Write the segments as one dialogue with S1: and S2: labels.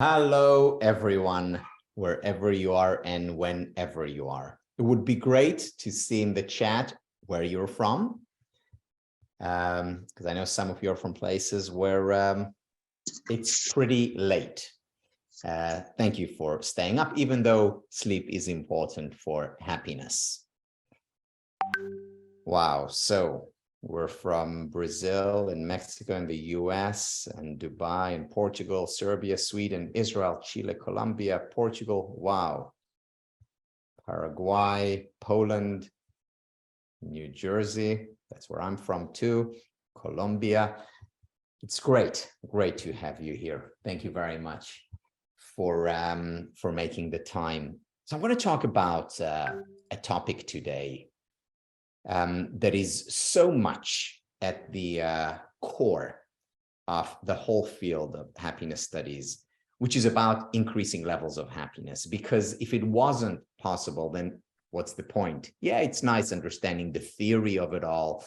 S1: Hello, everyone, wherever you are and whenever you are. It would be great to see in the chat where you're from, because I know some of you are from places where it's pretty late. Thank you for staying up, even though sleep is important for happiness. Wow, so we're from Brazil and Mexico and the US and Dubai and Portugal, Serbia, Sweden, Israel, Chile, Colombia, Portugal. Wow. Paraguay, Poland, New Jersey. That's where I'm from too. Colombia. It's great to have you here. Thank you very much for making the time. So I'm going to talk about a topic today that is so much at the core of the whole field of happiness studies, which is about increasing levels of happiness. Because if it wasn't possible, then what's the point? Yeah, it's nice understanding the theory of it all.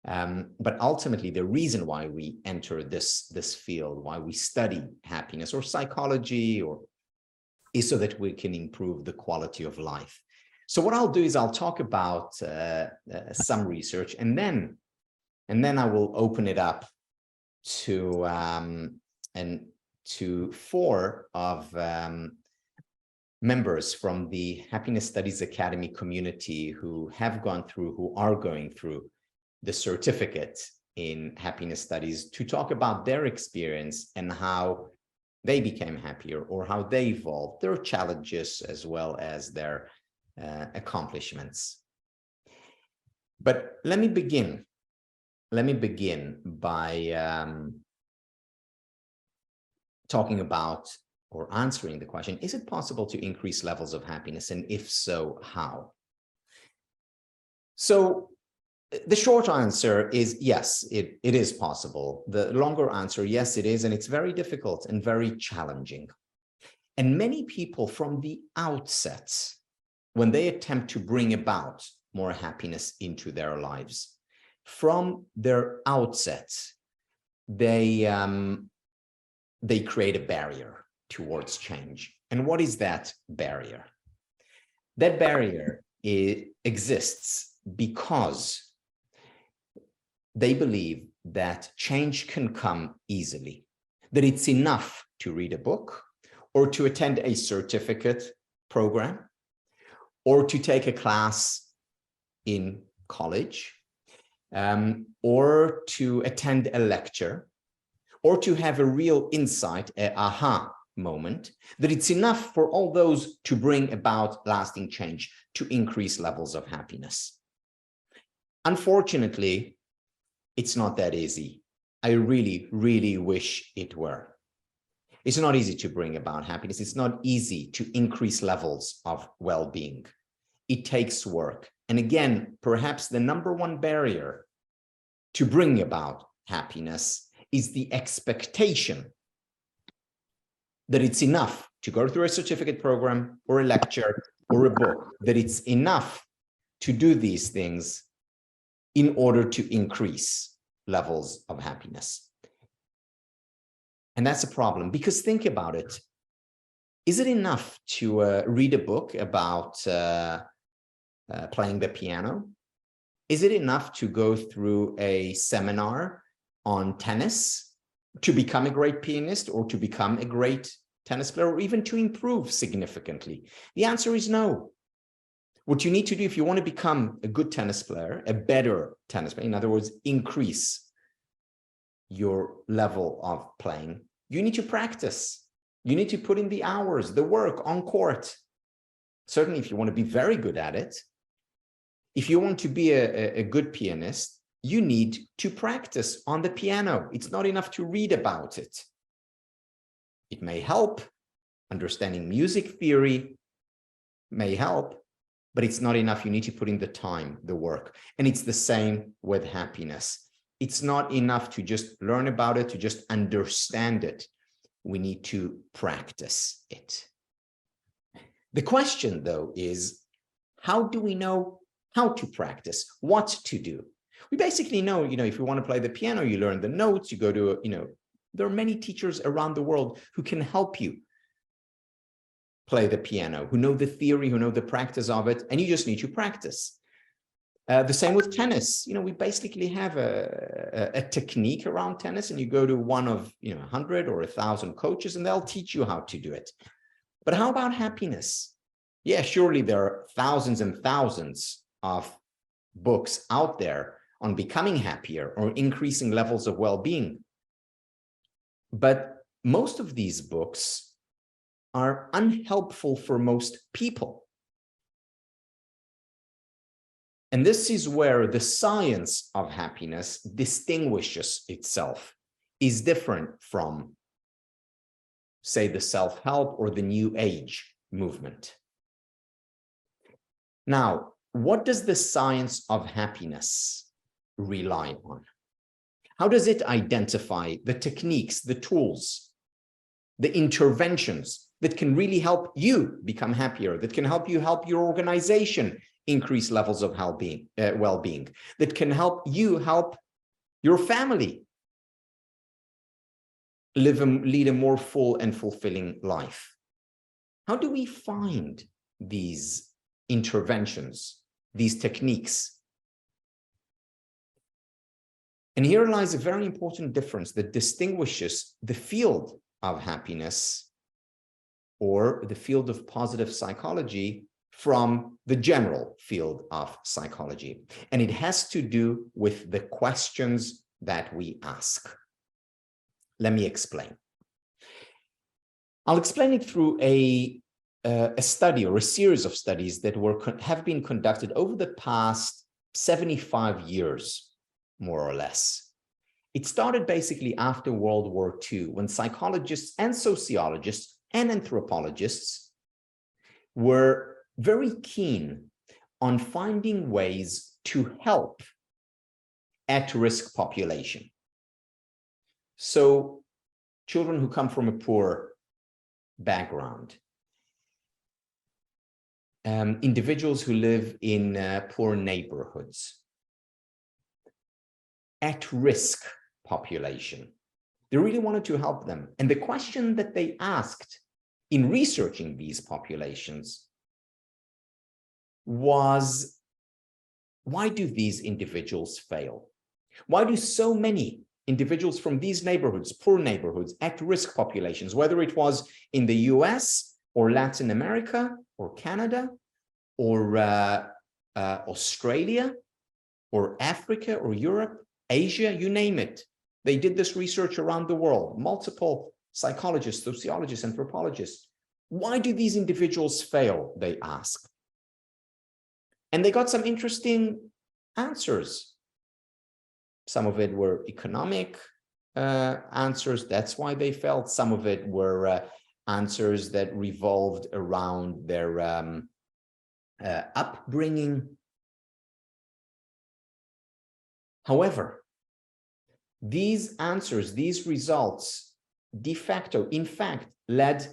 S1: But ultimately, the reason why we enter this field, why we study happiness or psychology, is so that we can improve the quality of life. So what I'll do is I'll talk about some research, and then I will open it up to four of members from the Happiness Studies Academy community who are going through the certificate in happiness studies, to talk about their experience and how they became happier or how they evolved, their challenges as well as their accomplishments. But let me begin by talking about or answering the question, is it possible to increase levels of happiness? And if so, how? So the short answer is yes, it is possible. The longer answer, yes, it is. And it's very difficult and very challenging. And many people from the outset, when they attempt to bring about more happiness into their lives, from their outset, they create a barrier towards change. And what is that barrier? That barrier exists because they believe that change can come easily, that it's enough to read a book or to attend a certificate program, or to take a class in college, or to attend a lecture, or to have a real insight, an aha moment, that it's enough for all those to bring about lasting change, to increase levels of happiness. Unfortunately, it's not that easy. I really, really wish it were. It's not easy to bring about happiness. It's not easy to increase levels of well-being. It takes work. And again, perhaps the number one barrier to bring about happiness is the expectation that it's enough to go through a certificate program or a lecture or a book, that it's enough to do these things in order to increase levels of happiness. And that's a problem, because think about it. Is it enough to read a book about playing the piano? Is it enough to go through a seminar on tennis to become a great pianist, or to become a great tennis player, or even to improve significantly? The answer is no. What you need to do if you want to become a good tennis player, a better tennis player, in other words, increase your level of playing, you need to practice. You need to put in the hours, the work on court. Certainly, if you want to be very good at it, if you want to be a good pianist, you need to practice on the piano. It's not enough to read about it. It may help. Understanding music theory may help, but it's not enough. You need to put in the time, the work. And it's the same with happiness. It's not enough to just learn about it, to just understand it. We need to practice it. The question, though, is how do we know how to practice, what to do? We basically know, if you want to play the piano, you learn the notes, you go to, there are many teachers around the world who can help you play the piano, who know the theory, who know the practice of it, and you just need to practice. The same with tennis. We basically have a technique around tennis, and you go to one of 100 or 1,000 coaches, and they'll teach you how to do it. But how about happiness? Yeah, surely there are thousands and thousands of books out there on becoming happier or increasing levels of well-being. But most of these books are unhelpful for most people. And this is where the science of happiness distinguishes itself, is different from, say, the self-help or the New Age movement. Now, what does the science of happiness rely on? How does it identify the techniques, the tools, the interventions that can really help you become happier, that can help you help your organization increase levels of well-being, that can help you help your family lead a more full and fulfilling life? How do we find these interventions, these techniques? And here lies a very important difference that distinguishes the field of happiness or the field of positive psychology from the general field of psychology. And it has to do with the questions that we ask. Let me explain. I'll explain it through a study or a series of studies that have been conducted over the past 75 years, more or less. It started basically after World War II, when psychologists and sociologists and anthropologists were very keen on finding ways to help at-risk population. So children who come from a poor background, individuals who live in poor neighborhoods, at-risk population. They really wanted to help them. And the question that they asked in researching these populations was, why do these individuals fail? Why do so many individuals from these neighborhoods, poor neighborhoods, at-risk populations, whether it was in the US or Latin America or Canada or Australia or Africa or Europe, Asia, you name it. They did this research around the world, multiple psychologists, sociologists, anthropologists. Why do these individuals fail, they asked. And they got some interesting answers. Some of it were economic answers. That's why they failed. Some of it were answers that revolved around their upbringing. However, these answers, these results, de facto, in fact, led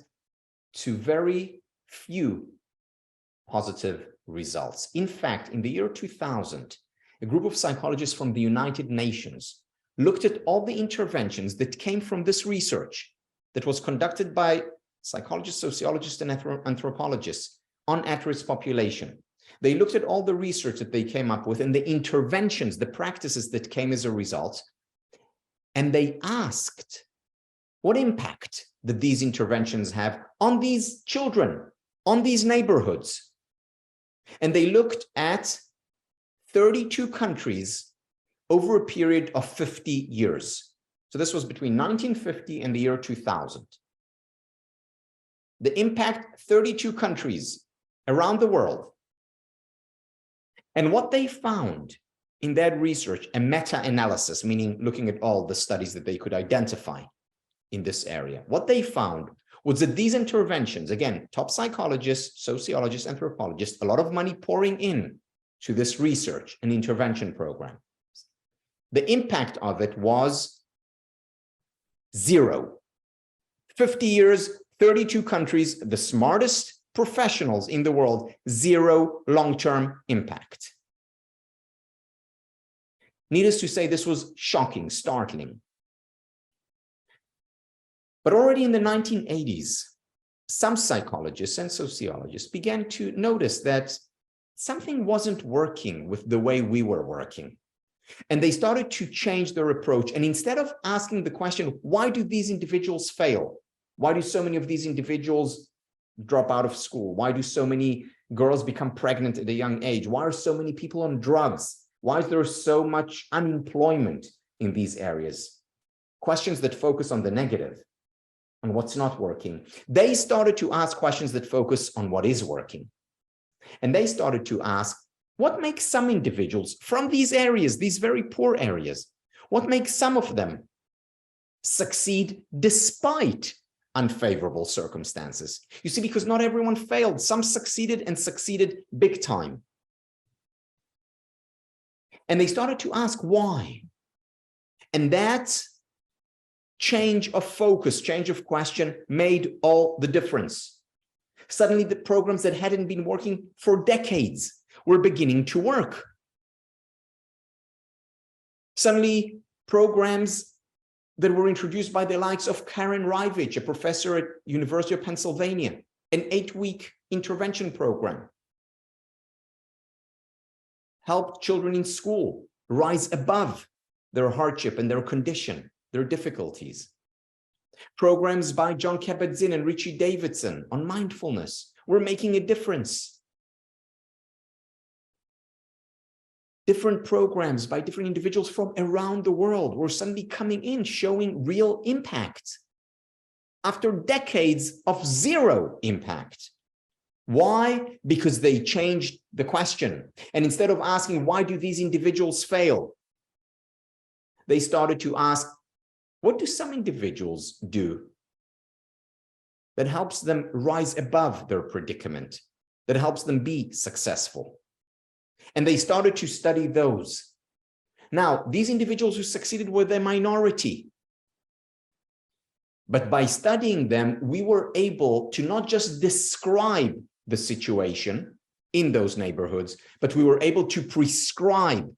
S1: to very few positive results. In fact, in the year 2000, a group of psychologists from the United Nations looked at all the interventions that came from this research that was conducted by psychologists, sociologists, and anthropologists on at-risk population. They looked at all the research that they came up with and the interventions, the practices that came as a result. And they asked, what impact did these interventions have on these children, on these neighborhoods? And they looked at 32 countries over a period of 50 years. So this was between 1950 and the year 2000. The impact, 32 countries around the world. And what they found in that research, a meta-analysis, meaning looking at all the studies that they could identify in this area, what they found was that these interventions, again, top psychologists, sociologists, anthropologists, a lot of money pouring in to this research and intervention program. The impact of it was zero. 50 years, 32 countries, the smartest professionals in the world, zero long-term impact. Needless to say, this was shocking, startling. But already in the 1980s, some psychologists and sociologists began to notice that something wasn't working with the way we were working. And they started to change their approach. And instead of asking the question, why do these individuals fail? Why do so many of these individuals drop out of school? Why do so many girls become pregnant at a young age? Why are so many people on drugs? Why is there so much unemployment in these areas? Questions that focus on the negative, on what's not working. They started to ask questions that focus on what is working. And they started to ask, what makes some individuals from these areas, these very poor areas, what makes some of them succeed despite unfavorable circumstances? You see, because not everyone failed. Some succeeded and succeeded big time. And they started to ask why. And that change of focus, change of question made all the difference. Suddenly, the programs that hadn't been working for decades were beginning to work. Suddenly, programs that were introduced by the likes of Karen Rivich, a professor at University of Pennsylvania, an 8-week intervention program, helped children in school rise above their hardship and their condition, their difficulties. Programs by John Kabat-Zinn and Richie Davidson on mindfulness were making a difference. Different programs by different individuals from around the world were suddenly coming in, showing real impact after decades of zero impact. Why? Because they changed the question. And instead of asking, why do these individuals fail? They started to ask, what do some individuals do that helps them rise above their predicament, that helps them be successful? And they started to study those. Now, these individuals who succeeded were the minority. But by studying them, we were able to not just describe the situation in those neighborhoods, but we were able to prescribe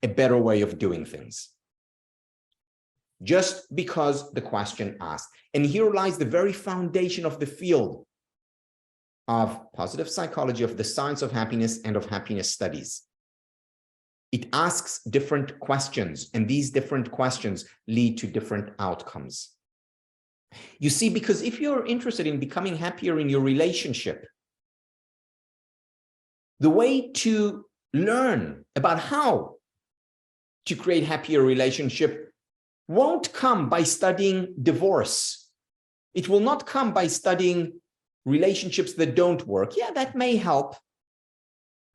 S1: a better way of doing things. Just because the question asked. And here lies the very foundation of the field of positive psychology, of the science of happiness and of happiness studies. It asks different questions, and these different questions lead to different outcomes. You see, because if you're interested in becoming happier in your relationship, the way to learn about how to create happier relationship won't come by studying divorce. It will not come by studying relationships that don't work. Yeah, that may help.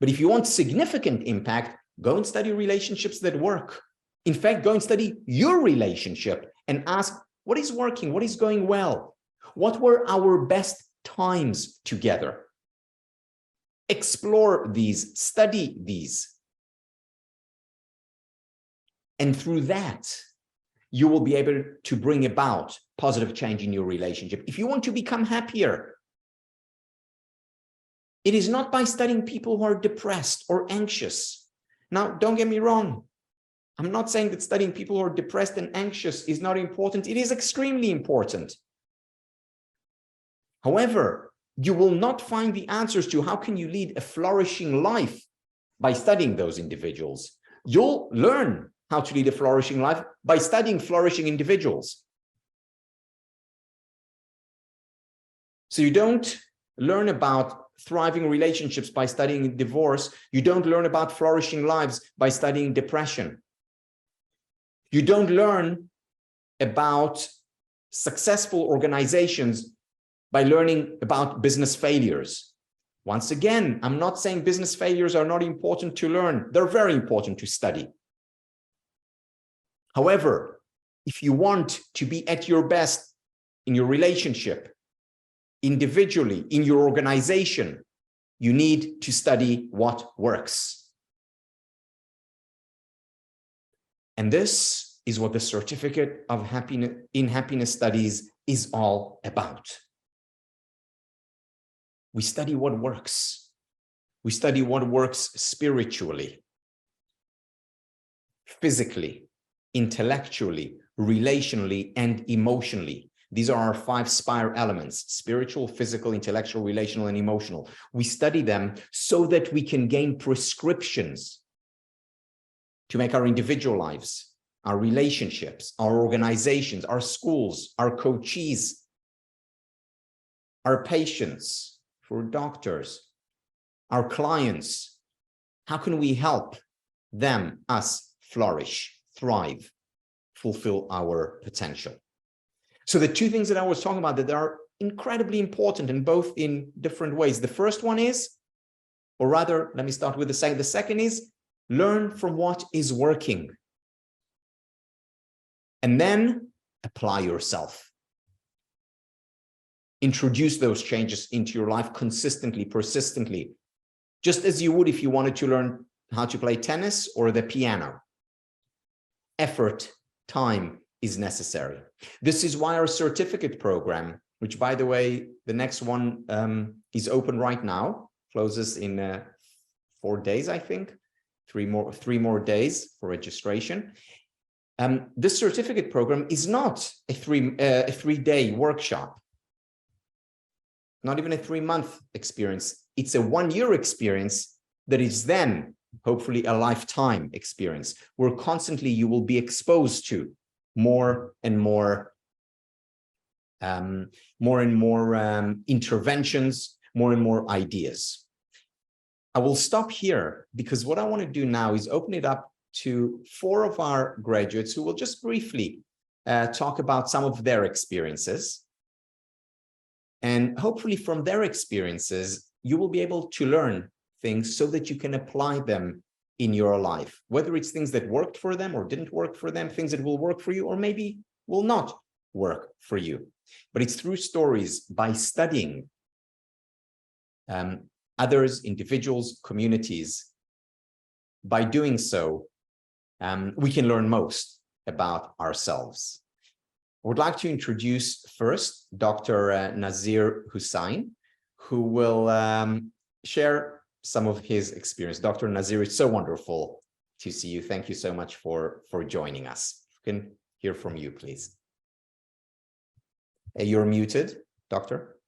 S1: But if you want significant impact, go and study relationships that work. In fact, go and study your relationship and ask, what is working? What is going well? What were our best times together? Explore these, study these. And through that, you will be able to bring about positive change in your relationship. If you want to become happier, it is not by studying people who are depressed or anxious. Now, don't get me wrong. I'm not saying that studying people who are depressed and anxious is not important. It is extremely important. However, you will not find the answers to how can you lead a flourishing life by studying those individuals. You'll learn how to lead a flourishing life by studying flourishing individuals. So you don't learn about thriving relationships by studying divorce. You don't learn about flourishing lives by studying depression. You don't learn about successful organizations by learning about business failures. Once again, I'm not saying business failures are not important to learn. They're very important to study. However, if you want to be at your best in your relationship, individually, in your organization, you need to study what works. And this is what the Certificate of Happiness in Happiness Studies is all about. We study what works. We study what works spiritually, physically, intellectually, relationally, and emotionally. These are our 5 SPIRE elements: spiritual, physical, intellectual, relational, and emotional. We study them so that we can gain prescriptions to make our individual lives, our relationships, our organizations, our schools, our coachees, our patients, for doctors, our clients. How can we help them, us, flourish, thrive, fulfill our potential? So the 2 things that I was talking about that are incredibly important, and both in different ways. The first one is, or rather, let me start with the second. The second is learn from what is working, and then apply yourself. Introduce those changes into your life consistently, persistently, just as you would if you wanted to learn how to play tennis or the piano. Effort, time is necessary. This is why our certificate program, which, by the way, the next one is open right now, closes in 4 days, I think, 3 more days for registration. This certificate program is not a 3-day workshop, not even a 3-month experience. It's a 1-year experience that is then hopefully a lifetime experience, where constantly you will be exposed to more and more interventions, more and more ideas. I will stop here because what I want to do now is open it up to 4 of our graduates who will just briefly talk about some of their experiences. And hopefully from their experiences, you will be able to learn things so that you can apply them in your life, whether it's things that worked for them or didn't work for them, things that will work for you or maybe will not work for you. But it's through stories, by studying others, individuals, communities. By doing so, we can learn most about ourselves. I would like to introduce first Dr. Nazir Hussain, who will share some of his experience. Dr. Nazir, it's so wonderful to see you. Thank you so much for joining us. We can hear from you, please. You're muted, Doctor.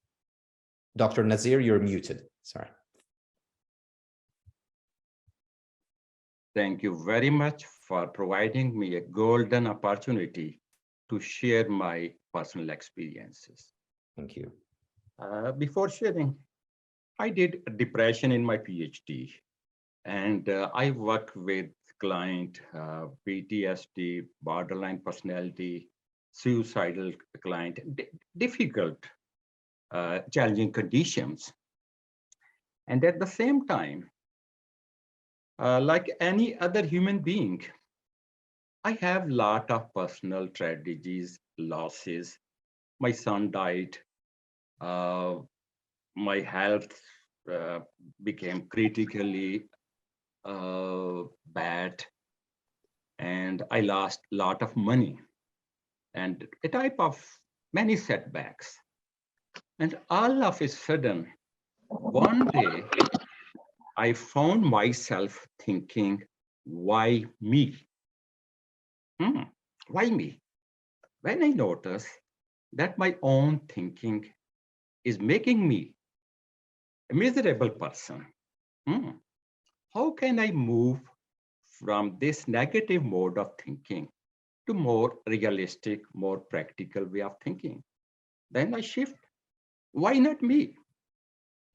S1: Dr. Nazir, you're muted. Sorry.
S2: Thank you very much for providing me a golden opportunity to share my personal experiences.
S1: Thank you.
S2: Before sharing, I did depression in my PhD, and I worked with client PTSD, borderline personality, suicidal client, difficult, challenging conditions. And at the same time, like any other human being, I have a lot of personal tragedies, losses. My son died. My health became critically bad, and I lost a lot of money and a type of many setbacks. And all of a sudden, one day, I found myself thinking, why me? Why me? When I noticed that my own thinking is making me a miserable person, how can I move from this negative mode of thinking to more realistic, more practical way of thinking? Then I shift. Why not me?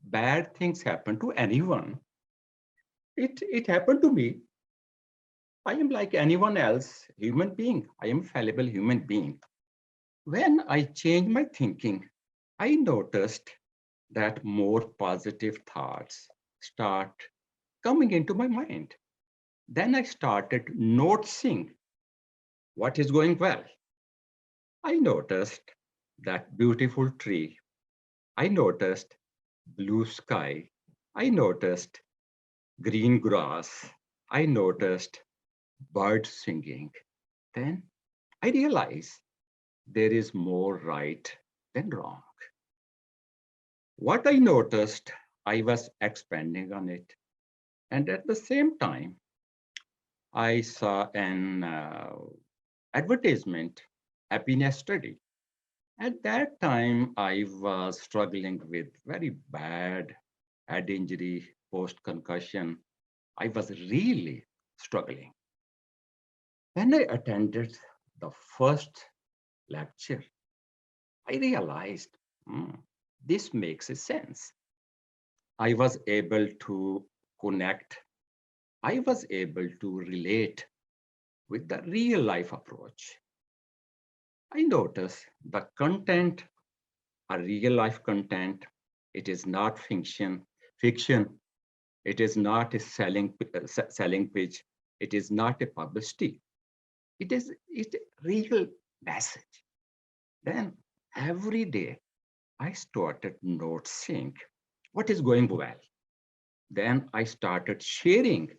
S2: Bad things happen to anyone. It happened to me. I am like anyone else, human being. I am a fallible human being. When I changed my thinking, I noticed that more positive thoughts start coming into my mind. Then I started noticing what is going well. I noticed that beautiful tree. I noticed blue sky. I noticed green grass. I noticed birds singing. Then I realized there is more right than wrong. What I noticed, I was expanding on it. And at the same time, I saw an advertisement, happiness study. At that time, I was struggling with very bad head injury, post concussion. I was really struggling. When I attended the first lecture, I realized hmm, this makes a sense. I was able to connect, I was able to relate with the real life approach. I noticed the content, a real life content, it is not fiction, it is not a selling pitch, it is not a publicity, it is real message. Then every day I started noticing what is going well. Then I started sharing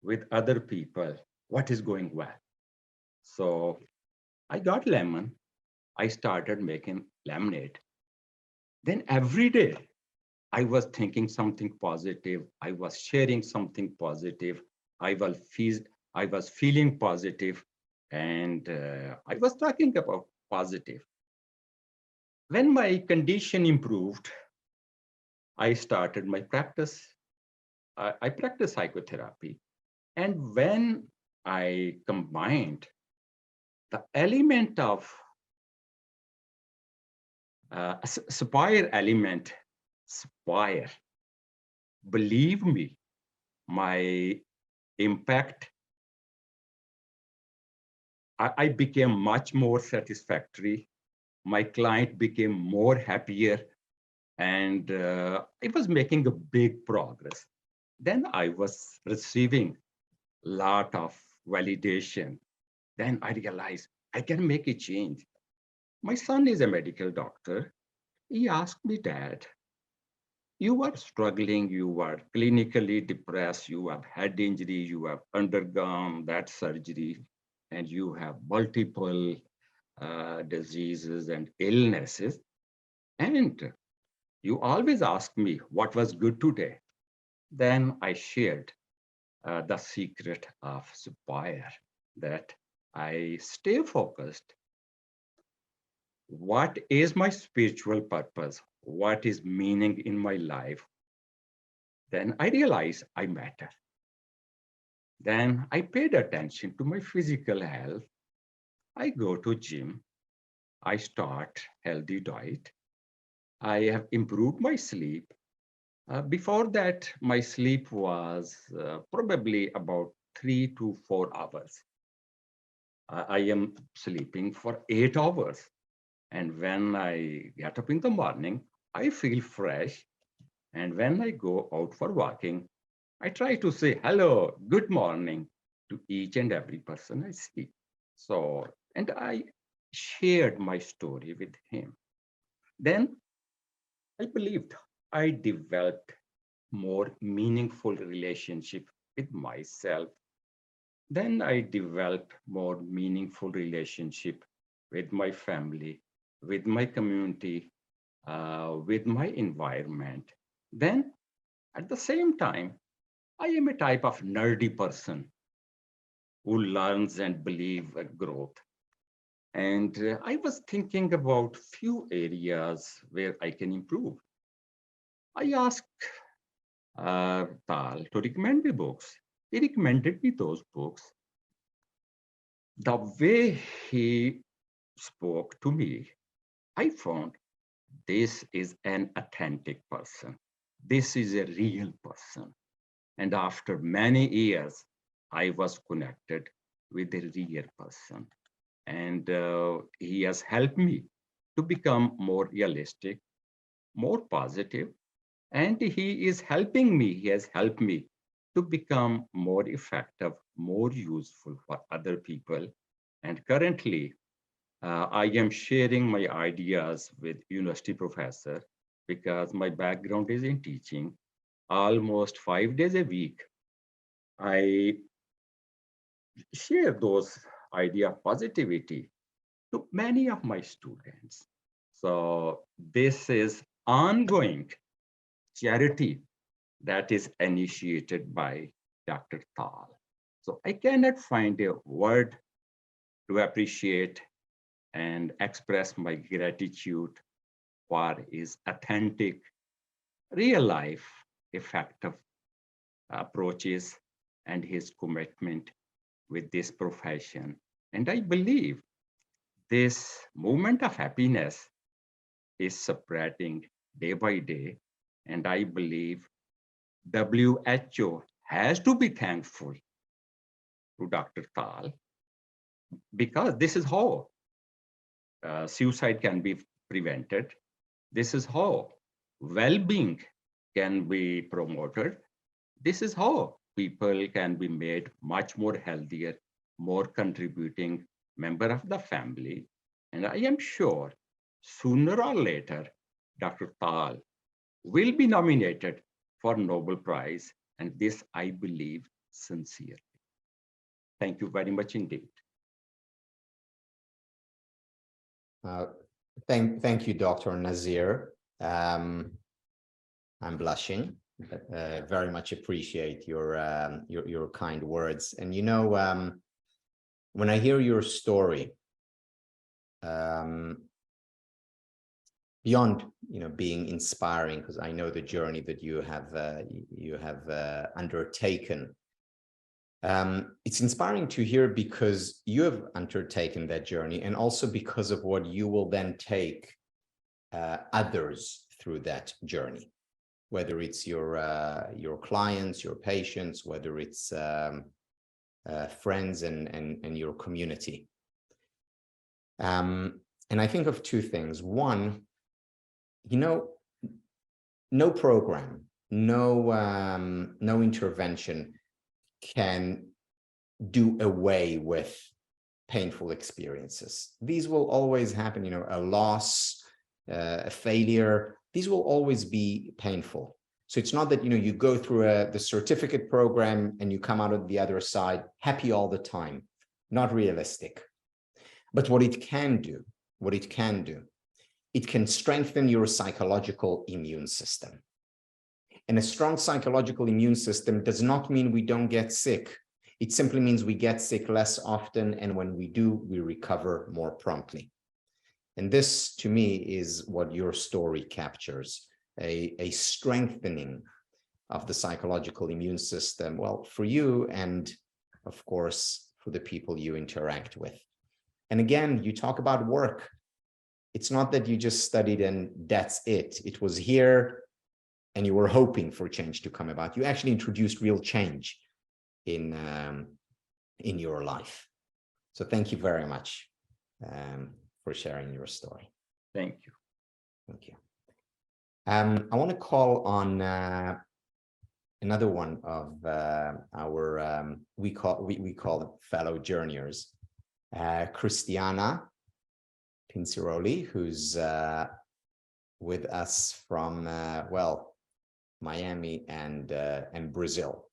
S2: with other people what is going well. So I got lemon. I started making lemonade. Then every day I was thinking something positive. I was sharing something positive. I was, I was feeling positive, and I was talking about positive. When my condition improved, I started my practice. I practiced psychotherapy. And when I combined the element of Spire element, Spire, believe me, my impact, I became much more satisfactory. My client became more happier, and I was making a big progress. Then I was receiving a lot of validation. Then I realized I can make a change. My son is a medical doctor. He asked me, Dad, you are struggling, you are clinically depressed, you have head injury, you have undergone that surgery, and you have multiple diseases and illnesses. And you always ask me what was good today. Then I shared the secret of Spire, that I stay focused. What is my spiritual purpose? What is meaning in my life? Then I realized I matter. Then I paid attention to my physical health. I go to gym. I start healthy diet. I have improved my sleep. Before that, my sleep was probably about 3 to 4 hours. I am sleeping for 8 hours. And when I get up in the morning, I feel fresh. And when I go out for walking, I try to say hello, good morning to each and every person I see. So, and I shared my story with him. Then I believed I developed more meaningful relationship with myself. Then I developed more meaningful relationship with my family, with my community, with my environment. Then at the same time, I am a type of nerdy person who learns and believe in growth. And I was thinking about few areas where I can improve. I asked Tal to recommend me books. He recommended me those books. The way he spoke to me, I found this is an authentic person. This is a real person. And after many years, I was connected with a real person. And he has helped me to become more realistic, more positive, and he is helping me, he has helped me to become more effective, more useful for other people. And currently, I am sharing my ideas with university professor because my background is in teaching. Almost 5 days a week, I share those idea of positivity to many of my students. So this is ongoing charity that is initiated by Dr. Tal. So I cannot find a word to appreciate and express my gratitude for his authentic, real life, effective approaches and his commitment with this profession. And I believe this movement of happiness is spreading day by day. And I believe WHO has to be thankful to Dr. Tal, because this is how suicide can be prevented. This is how well-being can be promoted. This is how people can be made much more healthier, more contributing member of the family. And I am sure sooner or later, Dr. Tal will be nominated for Nobel Prize. And this, I believe, sincerely. Thank you very much indeed.
S1: Thank you, Dr. Nazir. I'm blushing. Very much appreciate your kind words. And when I hear your story, beyond being inspiring, because I know the journey that you have undertaken. It's inspiring to hear because you have undertaken that journey, and also because of what you will then take others through that journey, whether it's your clients, your patients, whether it's friends and your community. And I think of two things. One, no program, no intervention can do away with painful experiences. These will always happen, a loss, a failure. These will always be painful. So it's not that, you go through the certificate program and you come out of the other side happy all the time. Not realistic. But what it can do, it can strengthen your psychological immune system. And a strong psychological immune system does not mean we don't get sick. It simply means we get sick less often, and when we do, we recover more promptly. And this, to me, is what your story captures, a strengthening of the psychological immune system, well, for you and, of course, for the people you interact with. And again, you talk about work. It's not that you just studied and that's it. It was here, and you were hoping for change to come about. You actually introduced real change in your life. So thank you very much for sharing your story.
S2: Thank you.
S1: Thank you. I want to call on another one of our we call them fellow journeyers, Christiana Pinciroli, who's with us from Miami and Brazil.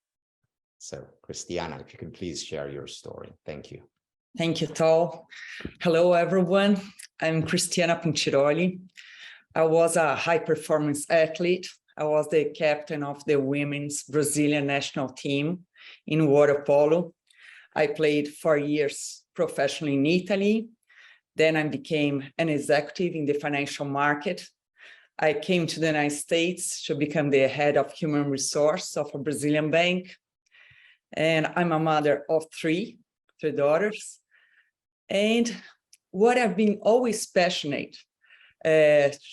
S1: So Christiana, if you can please share your story. Thank you.
S3: Thank you, Tal. Hello, everyone. I'm Christiana Pinciroli. I was a high-performance athlete. I was the captain of the women's Brazilian national team in water polo. I played 4 years professionally in Italy. Then I became an executive in the financial market. I came to the United States to become the head of human resource of a Brazilian bank. And I'm a mother of three daughters. And what I've been always passionate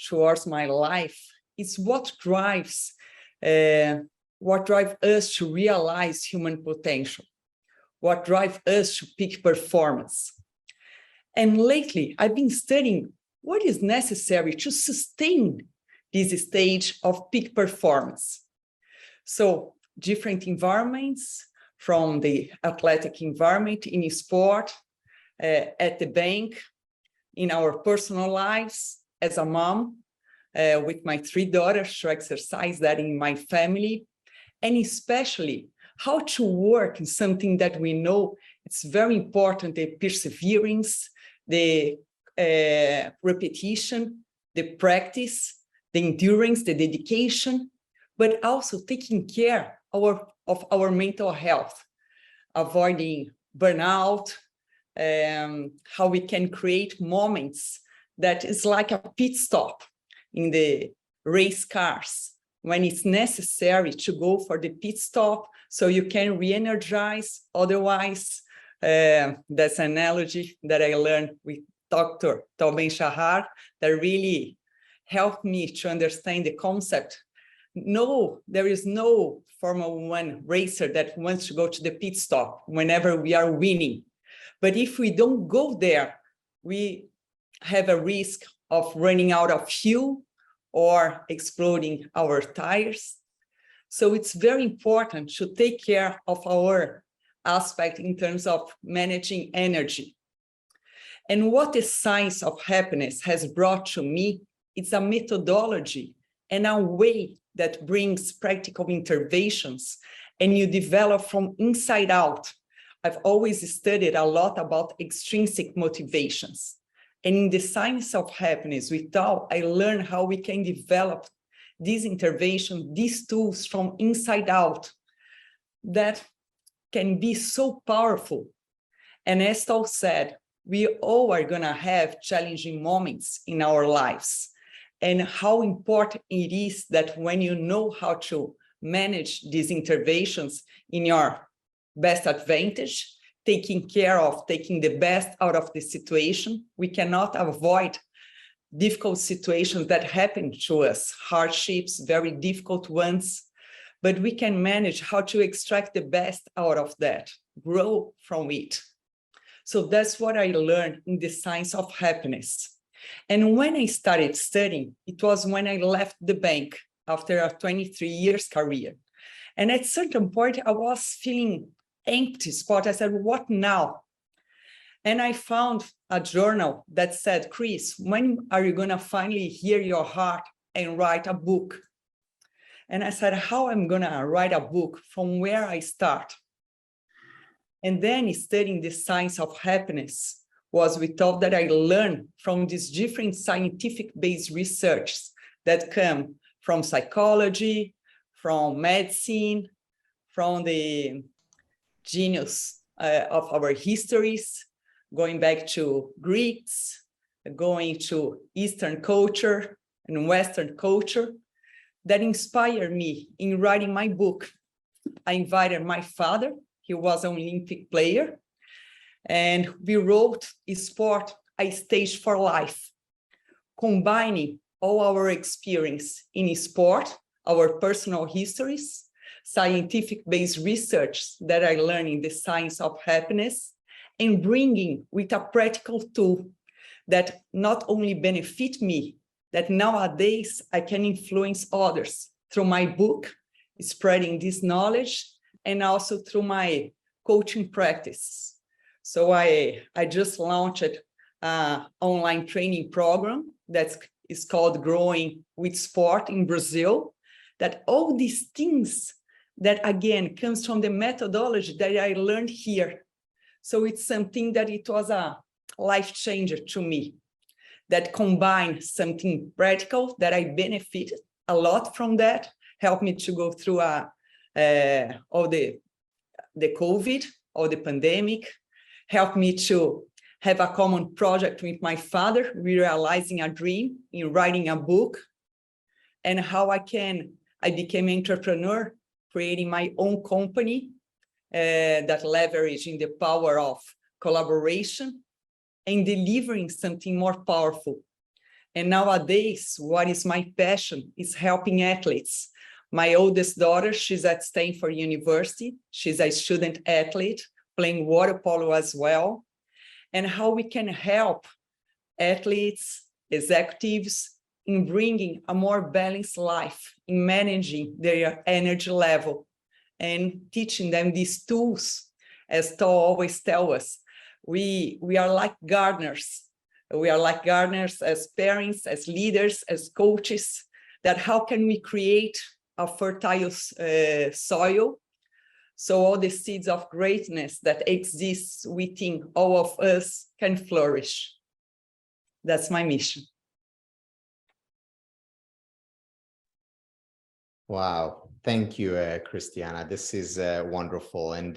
S3: towards my life is what drives us to realize human potential, what drives us to peak performance. And lately, I've been studying what is necessary to sustain this stage of peak performance. So different environments, from the athletic environment, in sport, at the bank, in our personal lives, as a mom, with my three daughters, to exercise that in my family, and especially how to work in something that we know it's very important, the perseverance, the repetition, the practice, the endurance, the dedication, but also taking care of our mental health, avoiding burnout, how we can create moments that is like a pit stop in the race cars, when it's necessary to go for the pit stop so you can re-energize. Otherwise, that's an analogy that I learned with Dr. Tal Ben-Shahar that really helped me to understand the concept. No, there is no Formula One racer that wants to go to the pit stop whenever we are winning. But if we don't go there, we have a risk of running out of fuel or exploding our tires. So it's very important to take care of our aspect in terms of managing energy. And what the science of happiness has brought to me, it's a methodology and a way that brings practical interventions, and you develop from inside out. I've always studied a lot about extrinsic motivations. And in the science of happiness with Tal, I learned how we can develop these interventions, these tools from inside out that can be so powerful. And as Tal said, we all are going to have challenging moments in our lives. And how important it is that when you know how to manage these interventions in your best advantage, taking care of, taking the best out of the situation, we cannot avoid difficult situations that happen to us, hardships, very difficult ones, but we can manage how to extract the best out of that, grow from it. So that's what I learned in the science of happiness. And when I started studying, it was when I left the bank after a 23 years career. And at a certain point, I was feeling empty spot. I said, what now? And I found a journal that said, Chris, when are you going to finally hear your heart and write a book? And I said, how am I going to write a book? From where I start? And then studying the science of happiness was with all that I learned from these different scientific-based research that come from psychology, from medicine, from the genius of our histories, going back to Greeks, going to Eastern culture and Western culture, that inspired me in writing my book. I invited my father, he was an Olympic player, and we wrote Sport, a Stage for Life, combining all our experience in sport, our personal histories, scientific-based research that I learned in the science of happiness, and bringing with a practical tool that not only benefit me, that nowadays I can influence others through my book, spreading this knowledge, and also through my coaching practice. So I just launched an online training program that is called Growing with Sport in Brazil, that all these things that again comes from the methodology that I learned here. So it's something that it was a life changer to me, that combined something practical that I benefited a lot from, that helped me to go through all the COVID, or the pandemic, helped me to have a common project with my father, realizing a dream in writing a book, and how I became an entrepreneur, creating my own company that leveraging the power of collaboration and delivering something more powerful. And nowadays, what is my passion is helping athletes. My oldest daughter, she's at Stanford University. She's a student athlete, playing water polo as well. And how we can help athletes, executives, in bringing a more balanced life, in managing their energy level, and teaching them these tools. As Tal always tells us, we are like gardeners. We are like gardeners as parents, as leaders, as coaches, that how can we create a fertile soil so all the seeds of greatness that exists within all of us can flourish. That's my mission.
S1: Wow, thank you, Christiana. This is wonderful. And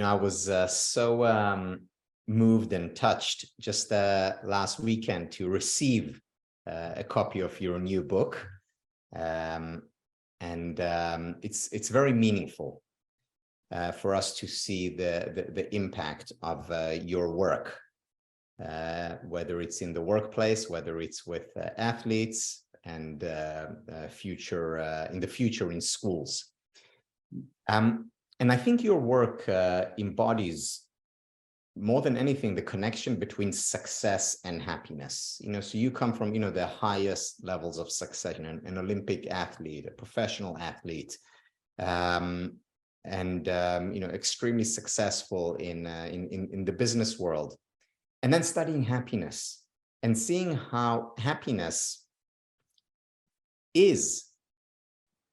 S1: I was so moved and touched just last weekend to receive a copy of your new book. It's very meaningful for us to see the impact of your work, whether it's in the workplace, whether it's with athletes, and in the future in schools. And I think your work embodies, more than anything, the connection between success and happiness. So you come from, the highest levels of success, an Olympic athlete, a professional athlete, extremely successful in the business world, and then studying happiness and seeing how happiness is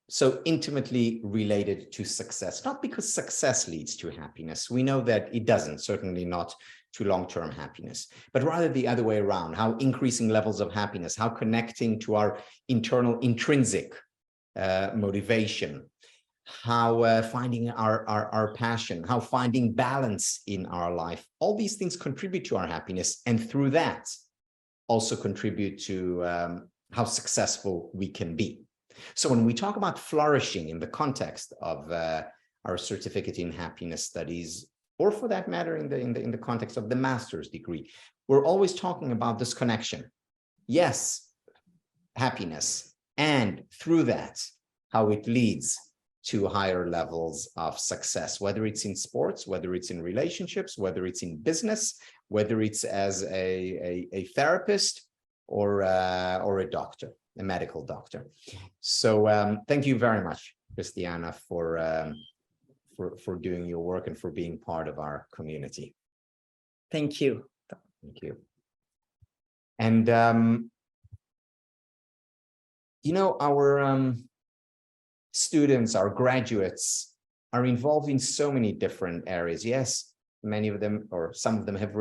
S1: so intimately related to success, not because success leads to happiness. We know that it doesn't, certainly not to long-term happiness, but rather the other way around, how increasing levels of happiness, how connecting to our internal intrinsic motivation, how finding our passion, how finding balance in our life. All these things contribute to our happiness, and through that also contribute to how successful we can be. So when we talk about flourishing in the context of our certificate in happiness studies, or for that matter, in the context of the master's degree, we're always talking about this connection. Yes, happiness, and through that, how it leads to higher levels of success, whether it's in sports, whether it's in relationships, whether it's in business, whether it's as a therapist or a doctor, a medical doctor. So thank you very much, Christiana, for doing your work and for being part of our community.
S3: Thank you.
S1: Thank you. And our students, our graduates, are involved in so many different areas. Yes, many of them, or some of them, have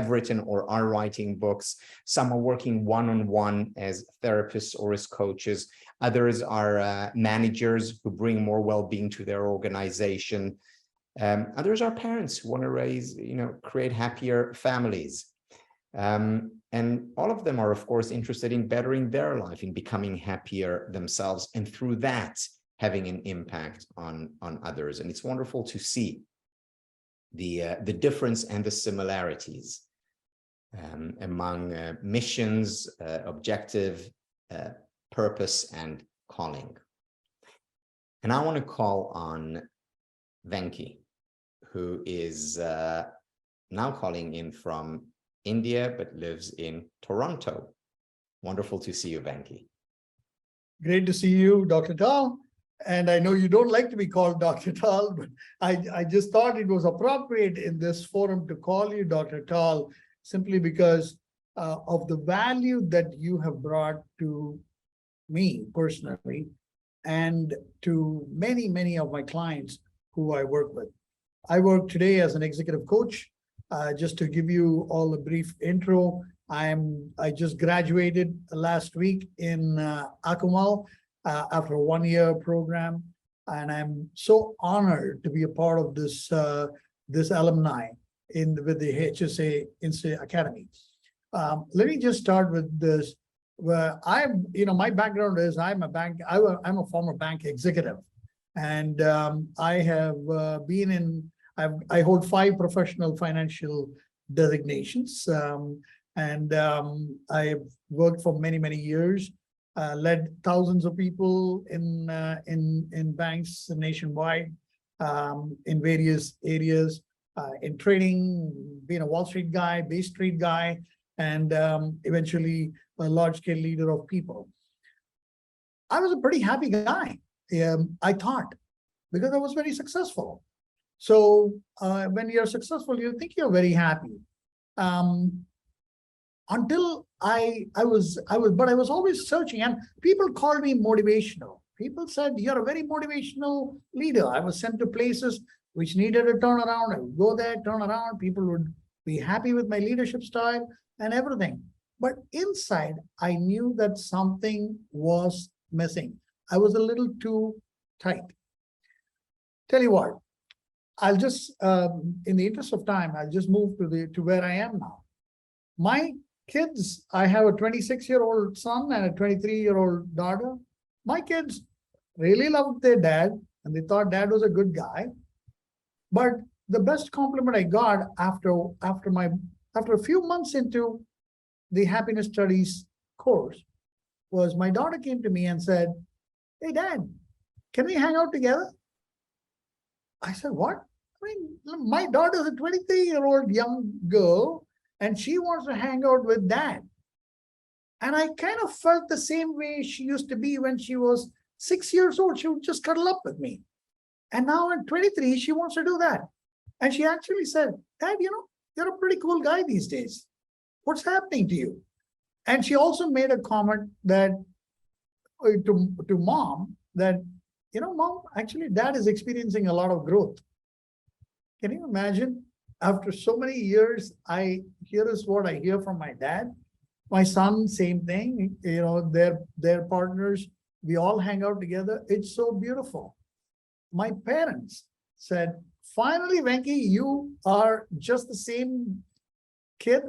S1: written or are writing books. Some are working one-on-one as therapists or as coaches. Others are managers who bring more well-being to their organization. Others are parents who want to create happier families. And all of them are, of course, interested in bettering their life, in becoming happier themselves, and through that, having an impact on others. And it's wonderful to see the difference and the similarities among missions, objective, purpose, and calling. And I want to call on Venki, who is now calling in from India, but lives in Toronto. Wonderful to see you, Venki.
S4: Great to see you, Dr. Tal. And I know you don't like to be called Dr. Tal, but I just thought it was appropriate in this forum to call you Dr. Tal, simply because of the value that you have brought to me personally and to many, many of my clients who I work with. I work today as an executive coach. Just to give you all a brief intro, I just graduated last week in Akumal after a one-year program, and I'm so honored to be a part of this this alumni with the HSA Institute Academy. Let me just start with this. Where my background is I'm a former bank executive, and I have been in. I hold 5 professional financial designations, and I have worked for many, many years, led thousands of people in banks nationwide, in various areas, in trading, being a Wall Street guy, Bay Street guy, and eventually a large-scale leader of people. I was a pretty happy guy, I thought, because I was very successful. So when you're successful, you think you're very happy. Until I was always searching, and people called me motivational. People said, you're a very motivational leader. I was sent to places which needed a turnaround. I would go there, turn around. People would be happy with my leadership style and everything. But inside, I knew that something was missing. I was a little too tight. Tell you what, I'll just, in the interest of time, I'll just move to where I am now. My kids, I have a 26-year-old son and a 23-year-old daughter. My kids really loved their dad, and they thought dad was a good guy. But the best compliment I got after a few months into the happiness studies course was my daughter came to me and said, "Hey, Dad, can we hang out together?" I said, "What?" I mean, my daughter's a 23-year-old young girl, and she wants to hang out with Dad. And I kind of felt the same way she used to be when she was 6 years old. She would just cuddle up with me. And now at 23, she wants to do that. And she actually said, "Dad, you're a pretty cool guy these days. What's happening to you?" And she also made a comment that to Mom that, Mom, actually Dad is experiencing a lot of growth. Can you imagine? After so many years, here is what I hear from my dad. My son, same thing. They're partners. We all hang out together. It's so beautiful. My parents said, "Finally, Venki, you are just the same kid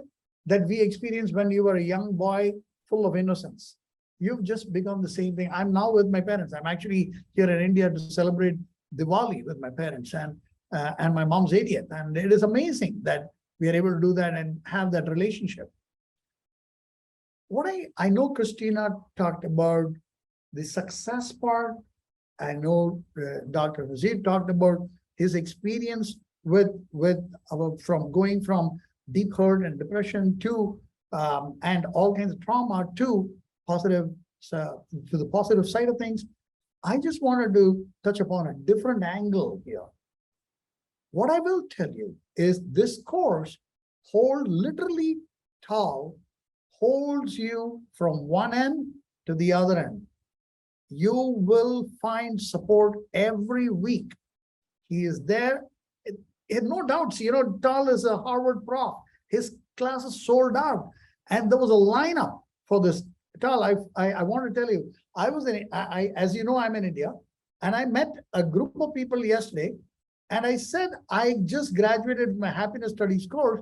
S4: that we experienced when you were a young boy full of innocence. You've just become the same thing." I'm now with my parents. I'm actually here in India to celebrate Diwali with my parents and my mom's 80th. And it is amazing that we are able to do that and have that relationship. What I know Christina talked about the success part. I know Dr. Nazir talked about his experience from going from deep hurt and depression to and all kinds of trauma to the positive side of things. I just wanted to touch upon a different angle here. What I will tell you is this course literally Tal holds you from one end to the other end. You will find support every week. He is there. No doubts, Tal is a Harvard prof. His classes sold out. And there was a lineup for this. Tal, I want to tell you, as you know, I'm in India, and I met a group of people yesterday, and I said, I just graduated my happiness studies course,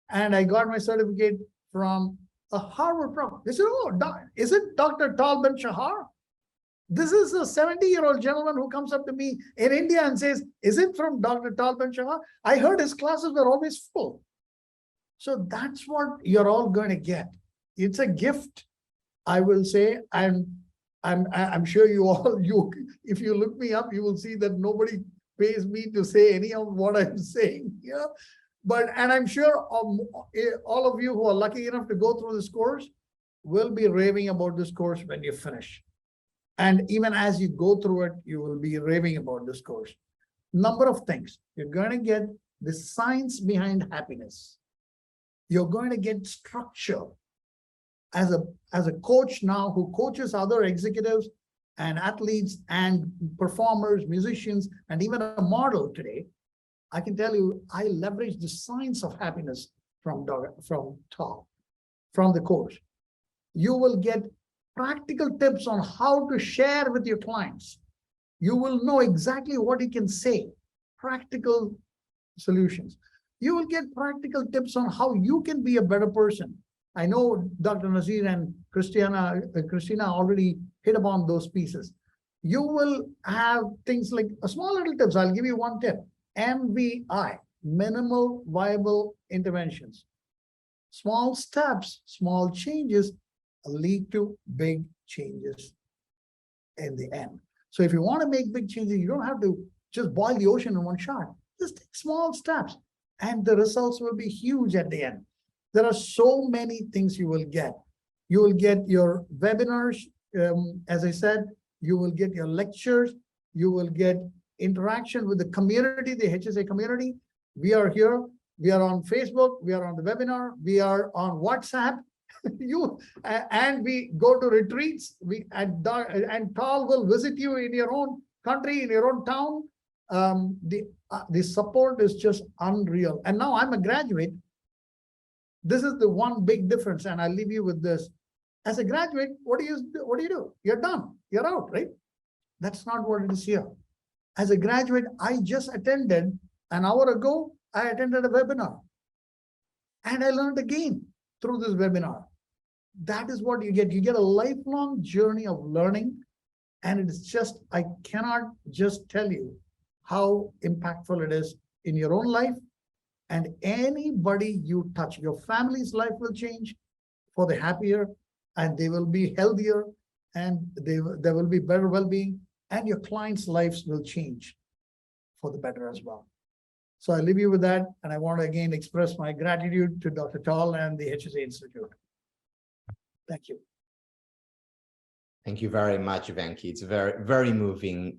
S4: and I got my certificate from a Harvard prof. They said, "Oh, is it Dr. Tal Ben-Shahar?" This is a 70-year-old gentleman who comes up to me in India and says, "Is it from Dr. Tal Ben-Shahar? I heard his classes were always full." So that's what you're all going to get. It's a gift, I will say. I'm sure if you look me up, you will see that nobody pays me to say any of what I'm saying here. And I'm sure all of you who are lucky enough to go through this course will be raving about this course when you finish. And even as you go through it, you will be raving about this course. Number of things. You're going to get the science behind happiness. You're going to get structure. As a coach now who coaches other executives and athletes and performers, musicians, and even a model today, I can tell you, I leverage the science of happiness from Tal, from the course. You will get practical tips on how to share with your clients. You will know exactly what you can say, practical solutions. You will get practical tips on how you can be a better person. I know Dr. Nazir and Christina already hit upon those pieces. You will have things like small little tips. I'll give you one tip. MVI, minimal viable interventions. Small steps, small changes lead to big changes in the end. So if you want to make big changes, you don't have to just boil the ocean in one shot. Just take small steps and the results will be huge at the end. There are so many things you will get. You will get your webinars, as I said, you will get your lectures, you will get interaction with the community, the HSA community. We are here, we are on Facebook, we are on the webinar, we are on WhatsApp. And we go to retreats. And Tal will visit you in your own country, in your own town. The support is just unreal. And now I'm a graduate. This is the one big difference, and I'll leave you with this. As a graduate, what do you do? You're done. You're out, right? That's not what it is here. As a graduate, I just attended An hour ago, I attended a webinar and I learned again through this webinar. That is what you get. You get a lifelong journey of learning. And it's just, I cannot just tell you how impactful it is in your own life and anybody you touch. Your family's life will change for the happier, and they will be healthier, and there will be better well-being, and your clients' lives will change for the better as well. So I leave you with that, and I want to again express my gratitude to Dr. Tal and the HSA Institute. Thank you.
S1: Thank you very much, Venki. It's very, very moving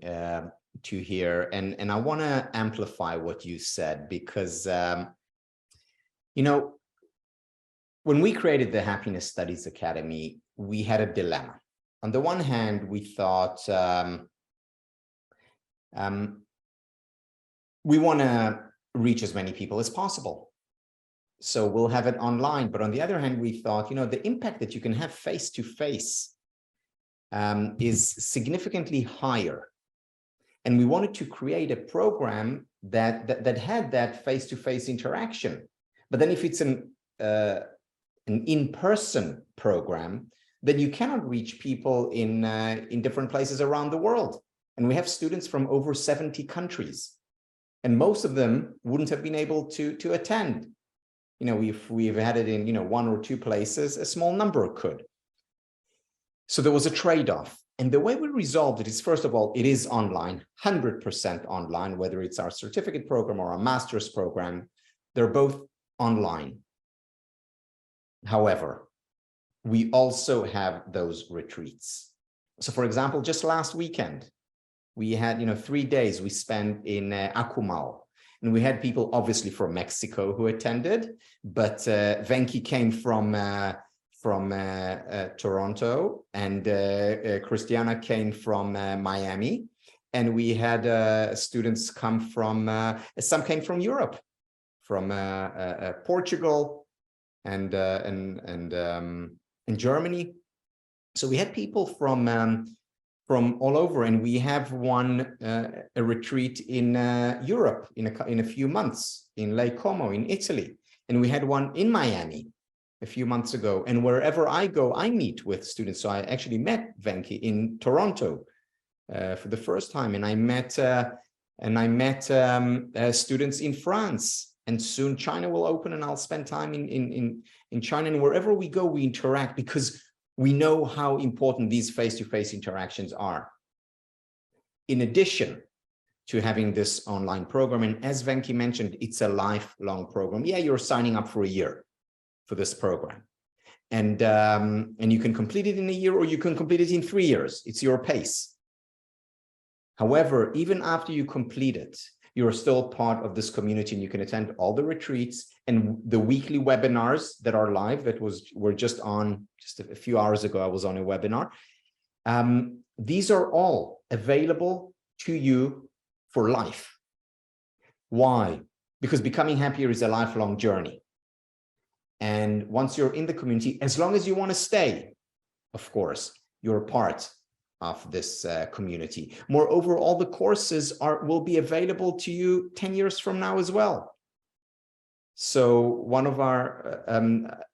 S1: to hear. And I want to amplify what you said because, you know, when we created the Happiness Studies Academy, we had a dilemma. On the one hand, we thought we want to reach as many people as possible. So we'll have it online. But on the other hand, we thought, you know, the impact that you can have face-to-face is significantly higher. And we wanted to create a program that had that face-to-face interaction. But then if it's an in-person program, then you cannot reach people in different places around the world. And we have students from over 70 countries. And most of them wouldn't have been able to attend. You know, if we've had it in, you know, 1 or 2 places, a small number could. So there was a trade-off. And the way we resolved it is, first of all, it is online, 100% online, whether it's our certificate program or our master's program, they're both online. However, we also have those retreats. So for example, just last weekend, we had, you know, 3 days we spent in Akumal. And we had people obviously from Mexico who attended, but Venki came from Toronto, and Christiana came from Miami, and we had students come from, some came from Europe, from Portugal and Germany. So we had people from all over, and we have a retreat in Europe in a few months, in Lake Como in Italy, and we had one in Miami a few months ago. And wherever I go, I meet with students. So I actually met Venki in Toronto for the first time, and I met students in France, and soon China will open, and I'll spend time in China. And wherever we go, we interact because we know how important these face-to-face interactions are. In addition to having this online program, and as Venki mentioned, it's a lifelong program. Yeah, you're signing up for a year for this program. And you can complete it in a year, or you can complete it in 3 years. It's your pace. However, even after you complete it, you're still part of this community, and you can attend all the retreats and the weekly webinars that are live. We're just on, just a few hours ago, I was on a webinar. These are all available to you for life. Why? Because becoming happier is a lifelong journey. And once you're in the community, as long as you want to stay, of course, you're part of this community. Moreover, all the courses will be available to you 10 years from now as well. So one of our,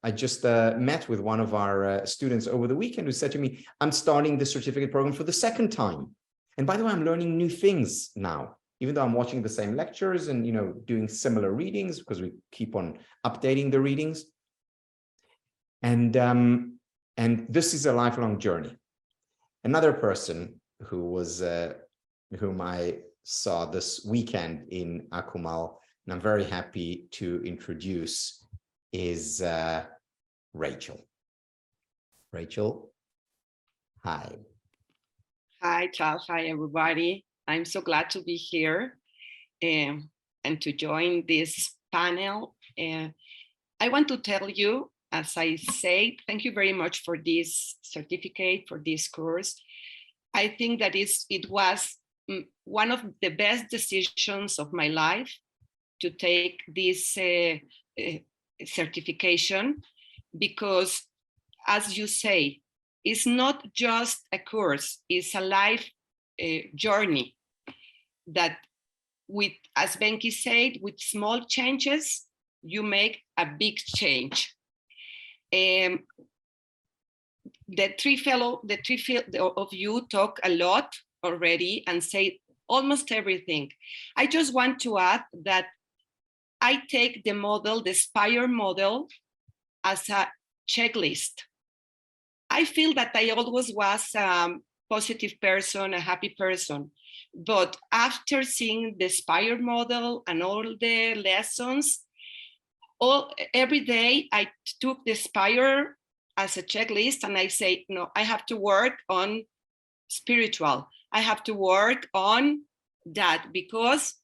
S1: I just met with one of our students over the weekend who said to me, I'm starting the certificate program for the 2nd time. And by the way, I'm learning new things now, even though I'm watching the same lectures and, you know, doing similar readings, because we keep on updating the readings. And this is a lifelong journey. Another person who was, whom I saw this weekend in Akumal, and I'm very happy to introduce, is Rachel. Rachel, hi.
S5: Hi, Tal. Hi, everybody. I'm so glad to be here and to join this panel. I want to tell you, as I say, thank you very much for this certificate, for this course. I think that it was one of the best decisions of my life to take this certification, because, as you say, it's not just a course, it's a life journey that with, as Benki said, with small changes, you make a big change. The three of you talk a lot already and say almost everything. I just want to add that I take the model, the SPIRE model, as a checklist. I feel that I always was a positive person, a happy person. But after seeing the SPIRE model and all the lessons, every day I took the SPIRE as a checklist and I say, no, I have to work on spiritual. I have to work on that because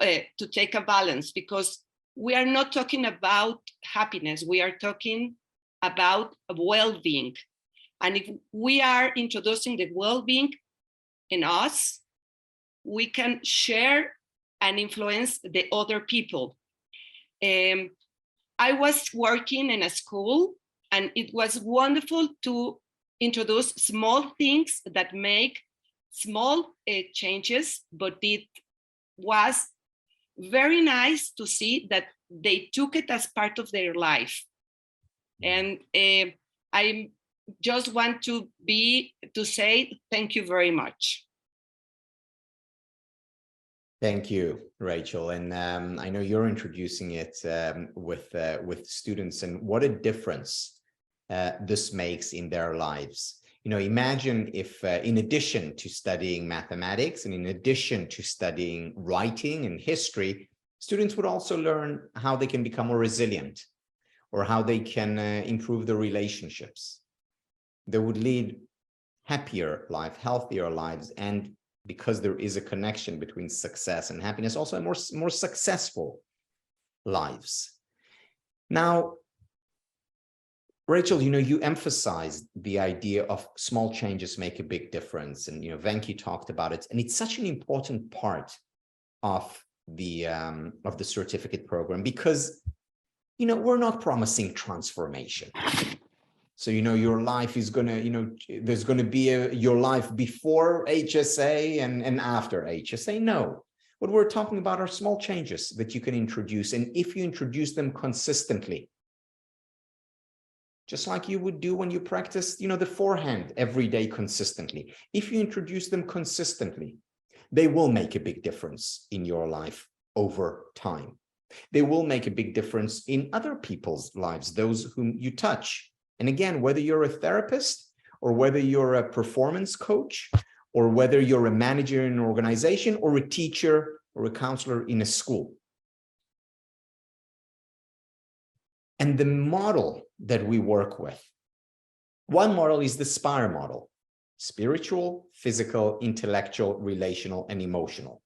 S5: to take a balance, because we are not talking about happiness. We are talking about well-being. And if we are introducing the well-being in us, we can share and influence the other people. I was working in a school and it was wonderful to introduce small things that make small changes, but it was very nice to see that they took it as part of their life. And I just want to say thank you very much.
S1: Thank you, Rachel. And I know you're introducing it with students, and what a difference this makes in their lives. You know, imagine if in addition to studying mathematics and in addition to studying writing and history, students would also learn how they can become more resilient or how they can improve their relationships. They would lead happier life, healthier lives, and because there is a connection between success and happiness, also more successful lives. Now, Rachel, you know, you emphasized the idea of small changes make a big difference. And, you know, Venki talked about it. And it's such an important part of the certificate program because, you know, we're not promising transformation. So, you know, your life is going to, you know, there's going to be your life before HSA and after HSA. No, what we're talking about are small changes that you can introduce. And if you introduce them consistently, just like you would do when you practice, you know, the forehand every day consistently. If you introduce them consistently, they will make a big difference in your life over time. They will make a big difference in other people's lives, those whom you touch. And again, whether you're a therapist or whether you're a performance coach or whether you're a manager in an organization or a teacher or a counselor in a school. And the model that we work with, one model is the SPIRE model: spiritual, physical, intellectual, relational, and emotional.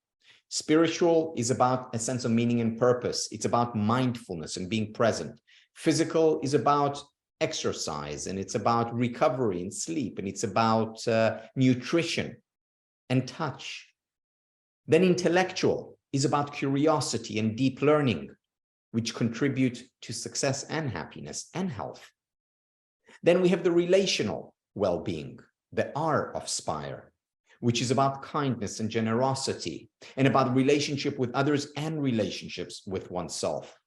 S1: Spiritual is about a sense of meaning and purpose. It's about mindfulness and being present. Physical is about exercise, and it's about recovery and sleep, and it's about nutrition and touch. Then intellectual is about curiosity and deep learning, which contribute to success and happiness and health. Then we have the relational well-being, the R of SPIRE, which is about kindness and generosity and about relationship with others and relationships with oneself.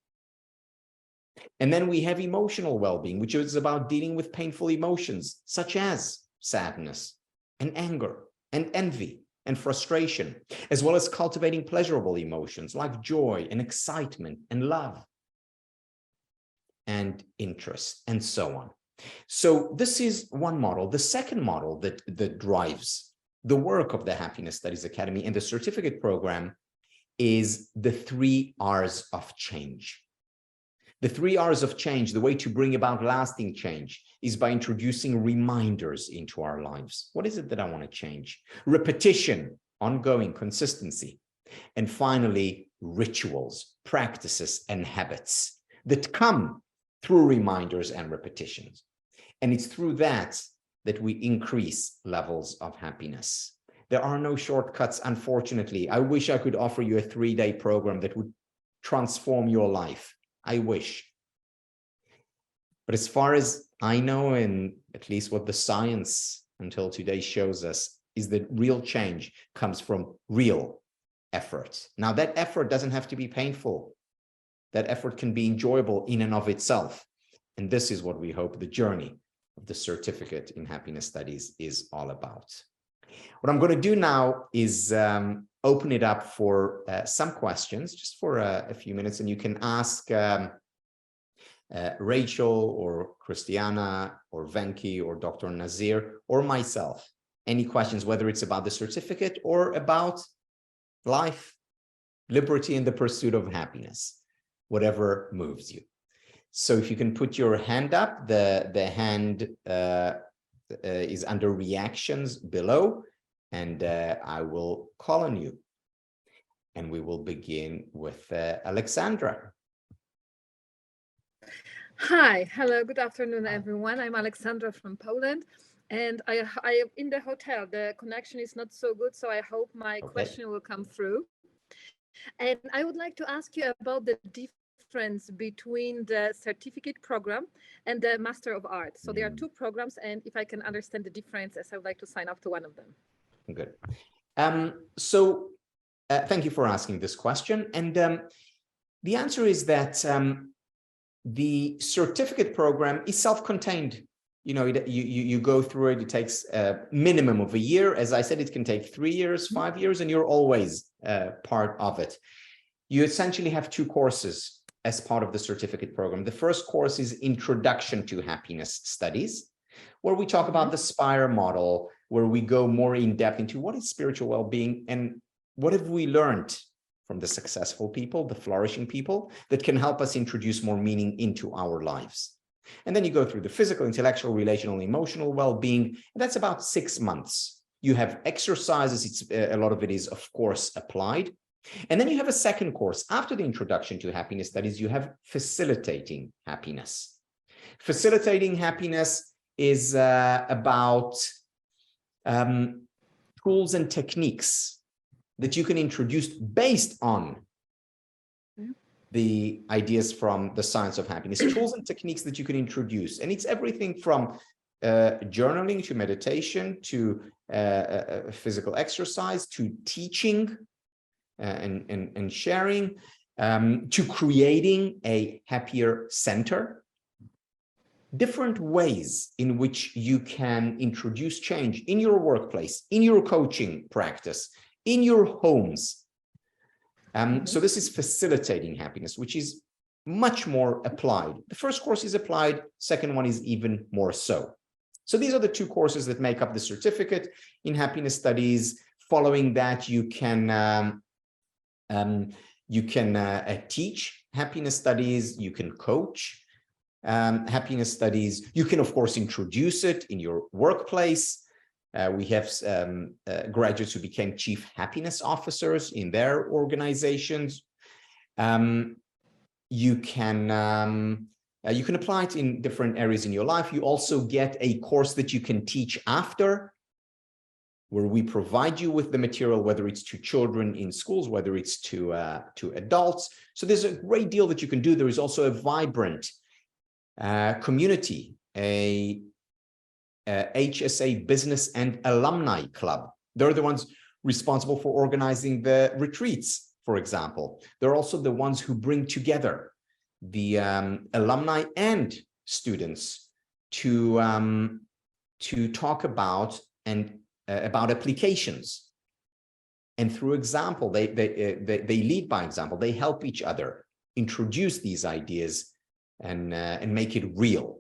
S1: And then we have emotional well-being, which is about dealing with painful emotions such as sadness and anger and envy and frustration, as well as cultivating pleasurable emotions like joy and excitement and love and interest and so on. So this is one model. The second model that drives the work of the Happiness Studies Academy and the certificate program is the 3 R's of change. The 3 R's of change, the way to bring about lasting change, is by introducing reminders into our lives. What is it that I want to change? Repetition, ongoing consistency. And finally, rituals, practices, and habits that come through reminders and repetitions. And it's through that we increase levels of happiness. There are no shortcuts, unfortunately. I wish I could offer you a 3-day program that would transform your life. I wish. But as far as I know, and at least what the science until today shows us, is that real change comes from real effort. Now, that effort doesn't have to be painful. That effort can be enjoyable in and of itself. And this is what we hope the journey of the certificate in happiness studies is all about. What I'm going to do now is open it up for some questions, just for a few minutes, and you can ask Rachel or Christiana or Venki or Dr. Nazir or myself any questions, whether it's about the certificate or about life, liberty, and the pursuit of happiness, whatever moves you. So if you can put your hand up, the hand is under reactions below, and I will call on you. And we will begin with Alexandra.
S6: Hi, hello, good afternoon, everyone. I'm Alexandra from Poland, and I am in the hotel. The connection is not so good, so I hope my question will come through. And I would like to ask you about the difference between the certificate program and the Master of Arts. So there are two programs, and if I can understand the differences, I would like to sign up to one of them.
S1: Good. Thank you for asking this question. And the answer is that the certificate program is self-contained. You know, you go through it. It takes a minimum of a year. As I said, it can take 3 years, 5 years, and you're always part of it. You essentially have 2 courses as part of the certificate program. The first course is Introduction to Happiness Studies, where we talk about the SPIRE model, where we go more in depth into what is spiritual well-being and what have we learned from the successful people, the flourishing people, that can help us introduce more meaning into our lives. And then you go through the physical, intellectual, relational, emotional well-being, and that's about 6 months. You have exercises, a lot of it is, of course, applied. And then you have a second course. After the Introduction to Happiness Studies, you have Facilitating Happiness. Facilitating Happiness is about tools and techniques that you can introduce based on the ideas from the science of happiness, tools and techniques that you can introduce. And it's everything from journaling to meditation to physical exercise to teaching and sharing, to creating a happier center. Different ways in which you can introduce change in your workplace, in your coaching practice, in your homes. So this is Facilitating Happiness, which is much more applied. The first course is applied, second one is even more so. So these are the 2 courses that make up the certificate in happiness studies. Following that, you can teach happiness studies, you can coach happiness studies, you can of course introduce it in your workplace. We have graduates who became chief happiness officers in their organizations. You can apply it in different areas in your life. You also get a course that you can teach after, where we provide you with the material, whether it's to children in schools, whether it's to adults. So there's a great deal that you can do. There is also a vibrant community, a HSA business and alumni club. They're the ones responsible for organizing the retreats, for example. They're also the ones who bring together the alumni and students to talk about about applications. And through example, they lead by example. They help each other introduce these ideas and make it real.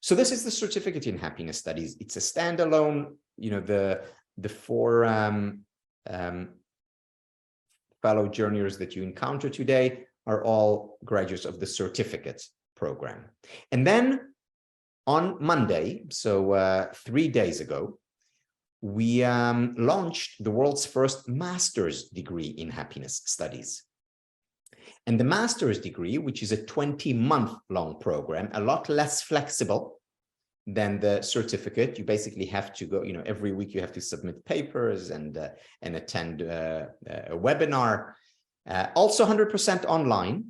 S1: So this is the certificate in happiness studies. It's a standalone, you know, the 4 fellow journeyers that you encounter today are all graduates of the certificate program. And then on Monday, so 3 days ago, we launched the world's first master's degree in happiness studies. And the master's degree, which is a 20-month-long program, a lot less flexible than the certificate. You basically have to go, you know, every week you have to submit papers and attend a webinar. Also 100% online.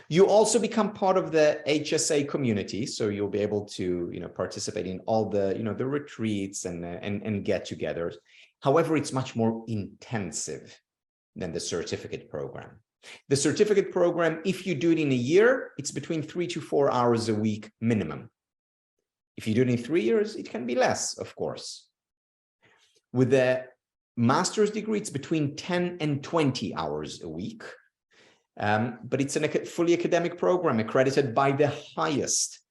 S1: You also become part of the HSA community, so you'll be able to, you know, participate in all the, you know, the retreats and get-togethers. However, it's much more intensive. than the certificate program. The certificate program, if you do it in a year, it's between 3 to 4 hours a week minimum. If you do it in 3 years, it can be less, of course. With the master's degree, it's between 10 and 20 hours a week. But it's a fully academic program accredited by the highest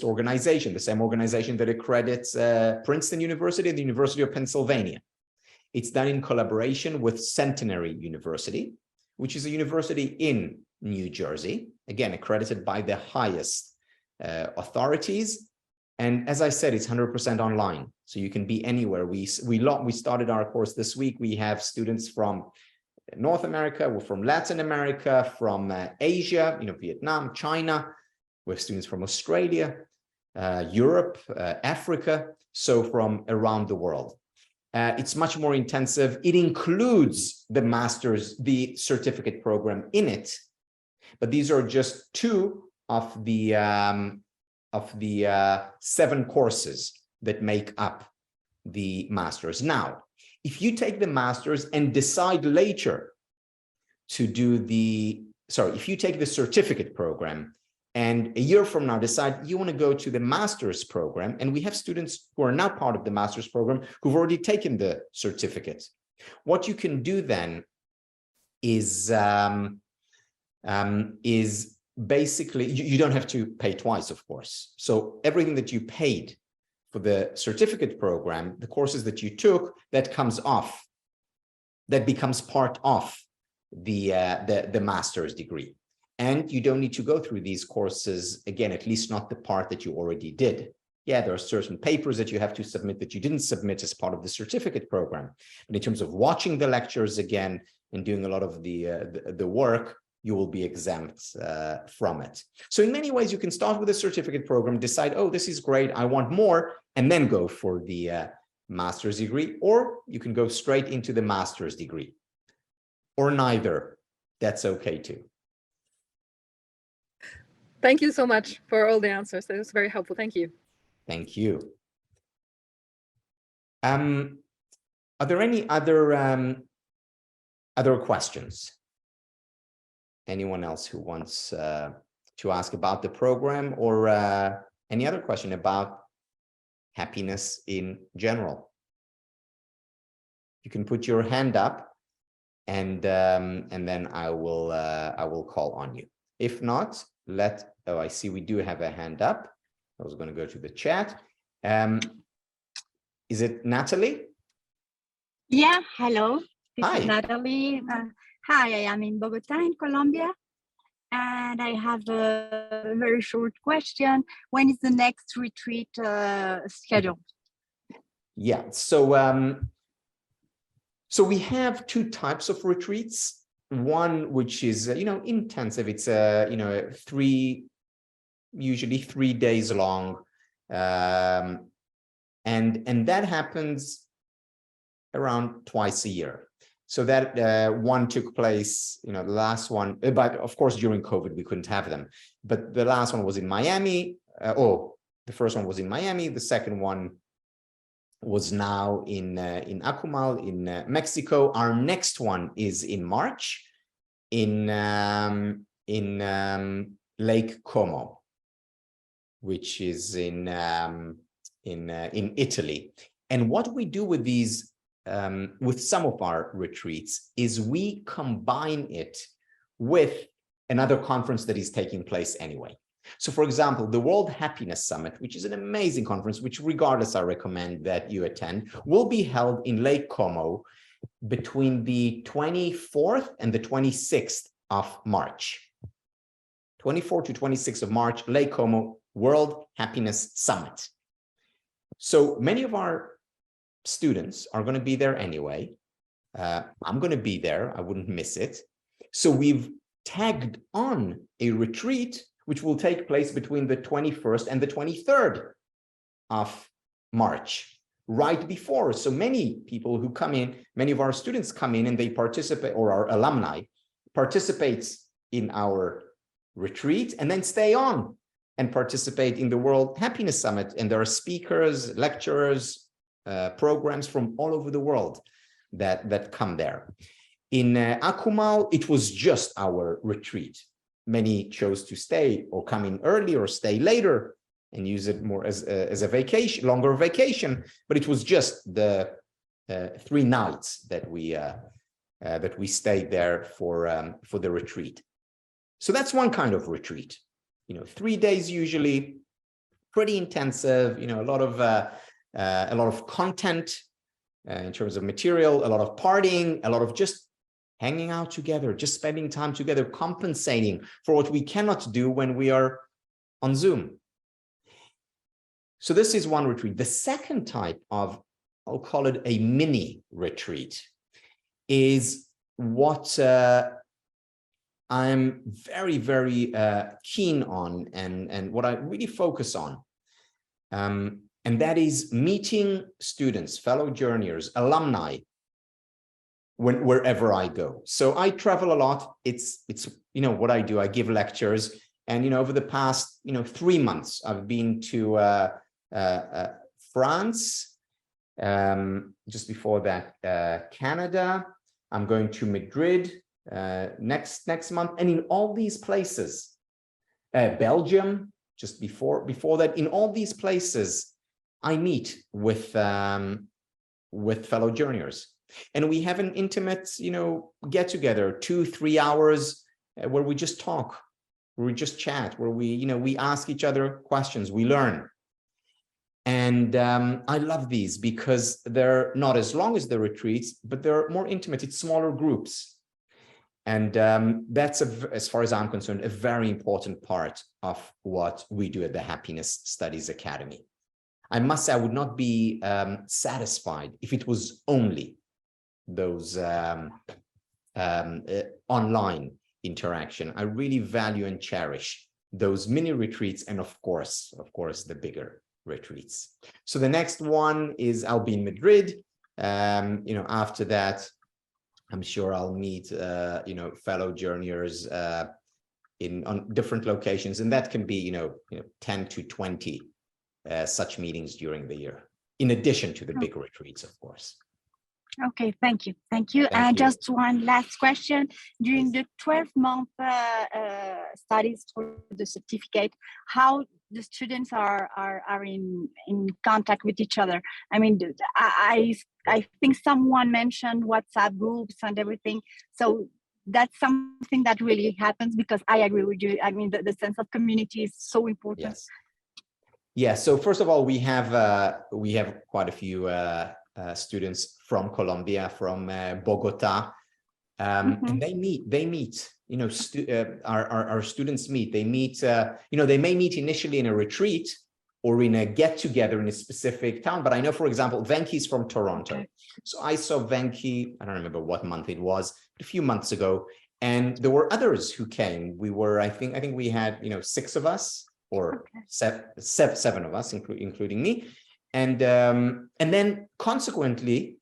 S1: organization, the same organization that accredits Princeton University and the University of Pennsylvania. It's done in collaboration with Centenary University, which is a university in New Jersey, again, accredited by the highest authorities. And as I said, it's 100% online, so you can be anywhere. We started our course this week. We have students from North America, we're from Latin America, from Asia, Vietnam, China. We have students from Australia, Europe, Africa, so from around the world. It's much more intensive. It includes the master's, the certificate program in it, but these are just 2 of the 7 courses that make up the master's. Now, if you take the master's and decide later to do if you take the certificate program and a year from now decide you want to go to the master's program, and we have students who are now part of the master's program who've already taken the certificate, what you can do then is basically, you don't have to pay twice, of course. So everything that you paid for the certificate program, the courses that you took, that comes off, that becomes part of the master's degree. And you don't need to go through these courses again, at least not the part that you already did. Yeah, there are certain papers that you have to submit that you didn't submit as part of the certificate program. But in terms of watching the lectures again and doing a lot of the work, you will be exempt from it. So in many ways, you can start with a certificate program, decide, oh, this is great, I want more, and then go for the master's degree, or you can go straight into the master's degree, or neither. That's okay too.
S6: Thank you so much for all the answers. That was very helpful. Thank you.
S1: Thank you. Are there any other questions? Anyone else who wants to ask about the program, or any other question about happiness in general? You can put your hand up, and then I will call on you. If not, I see we do have a hand up. I was going to go to the chat. Is it Natalie?
S7: Yeah, hello. This
S1: Hi.
S7: is Natalie. Hi, I am in Bogota, in Colombia. And I have a very short question. When is the next retreat scheduled?
S1: Yeah, so we have 2 types of retreats. One which is intensive. It's usually 3 days long, and that happens around twice a year. So that one took place, the last one, but of course during COVID we couldn't have them. But the last one was in Miami. The first one was in Miami. The second one was now in Akumal in Mexico. Our next one is in March in Lake Como, which is in Italy. And what we do with these, with some of our retreats, is we combine it with another conference that is taking place anyway. So for example, the World Happiness Summit, which is an amazing conference, which regardless I recommend that you attend, will be held in Lake Como between the 24th and the 26th of March. 24th to 26th of March, Lake Como, World Happiness Summit. So many of our students are going to be there anyway. I'm going to be there. I wouldn't miss it. So we've tagged on a retreat which will take place between the 21st and the 23rd of March, right before. So many people who come in, many of our students come in and they participate, or our alumni participates in our retreat and then stay on and participate in the World Happiness Summit. And there are speakers, lecturers, programs from all over the world that come there. In Akumal, it was just our retreat. Many chose to stay or come in early or stay later and use it more as a vacation, longer vacation. But it was just the 3 nights that we stayed there for the retreat. So that's one kind of retreat. 3 days usually, pretty intensive. A lot of content in terms of material, a lot of partying, a lot of just hanging out together, just spending time together, compensating for what we cannot do when we are on Zoom. So this is one retreat. The second type of, I'll call it a mini retreat, is what I'm very, very keen on and what I really focus on. And that is meeting students, fellow journeyers, alumni, wherever I go. So I travel a lot. It's what I do. I give lectures, and over the past 3 months, I've been to France. Just before that, Canada. I'm going to Madrid next month, and in all these places, Belgium. Just before that, in all these places, I meet with fellow journeyers. And we have an intimate, get together, 2-3 hours where we just talk, where we just chat, where we ask each other questions, we learn. And I love these because they're not as long as the retreats, but they're more intimate. It's smaller groups. And that's, as far as I'm concerned, a very important part of what we do at the Happiness Studies Academy. I must say, I would not be satisfied if it was only those online interaction. I really value and cherish those mini retreats, and of course, the bigger retreats. So the next one is I'll be in Madrid. After that, I'm sure I'll meet fellow journeyers on different locations, and that can be 10 to 20 such meetings during the year, in addition to the big retreats, of course.
S7: Okay, thank you. And just one last question. During the 12-month studies for the certificate, how the students are in contact with each other? I mean, I think someone mentioned WhatsApp groups and everything. So that's something that really happens, because I agree with you. I mean, the sense of community is so important.
S1: Yes. Yeah. So first of all, we have quite a few students from Colombia, from Bogota, and they meet. Our students meet. They meet. They may meet initially in a retreat or in a get-together in a specific town. But I know, for example, Venki's from Toronto. Okay. So I saw Venki. I don't remember what month it was, but a few months ago, and there were others who came. We were, I think we had 6 of us, or 7 of us, including me. And then consequently,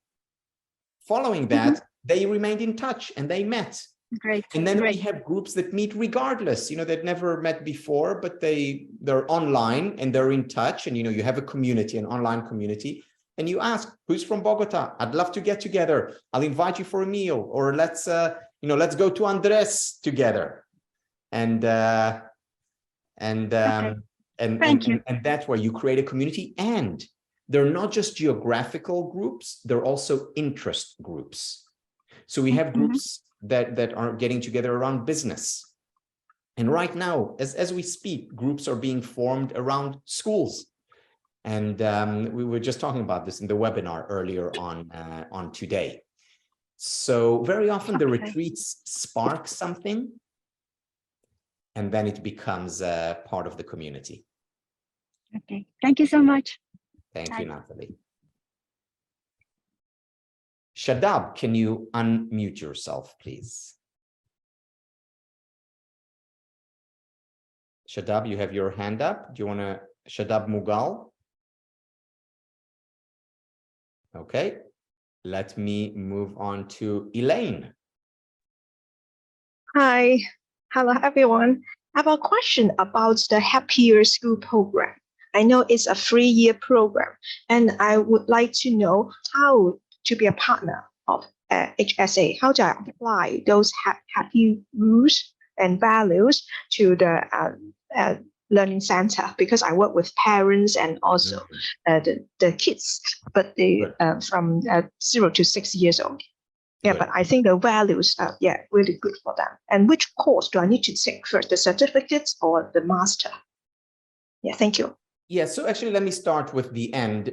S1: following that, they remained in touch and they met.
S7: Great.
S1: And then we have groups that meet regardless, they'd never met before, but they're online and they're in touch. And, you have a community, an online community, and you ask, who's from Bogota? I'd love to get together. I'll invite you for a meal, or let's go to Andres together. And that's where you create a community. And they're not just geographical groups, they're also interest groups. So we have groups that are getting together around business. And right now, as we speak, groups are being formed around schools. And we were just talking about this in the webinar earlier on today. So very often the retreats spark something, and then it becomes part of the community.
S7: Okay, thank you so much.
S1: Thank you, Natalie. Shadab, can you unmute yourself, please? Shadab, you have your hand up. Do you want to, Shadab Mughal? Okay, let me move on to Elaine.
S8: Hi, hello everyone. I have a question about the Happier School program. I know it's a 3-year program, and I would like to know how to be a partner of HSA? How do I apply those happy rules and values to the learning center? Because I work with parents and also the kids, but from 0 to 6 years old. Yeah, but I think the values are really good for them. And which course do I need to take first, the certificates or the master? Yeah, thank you.
S1: Yeah, so actually, let me start with the end.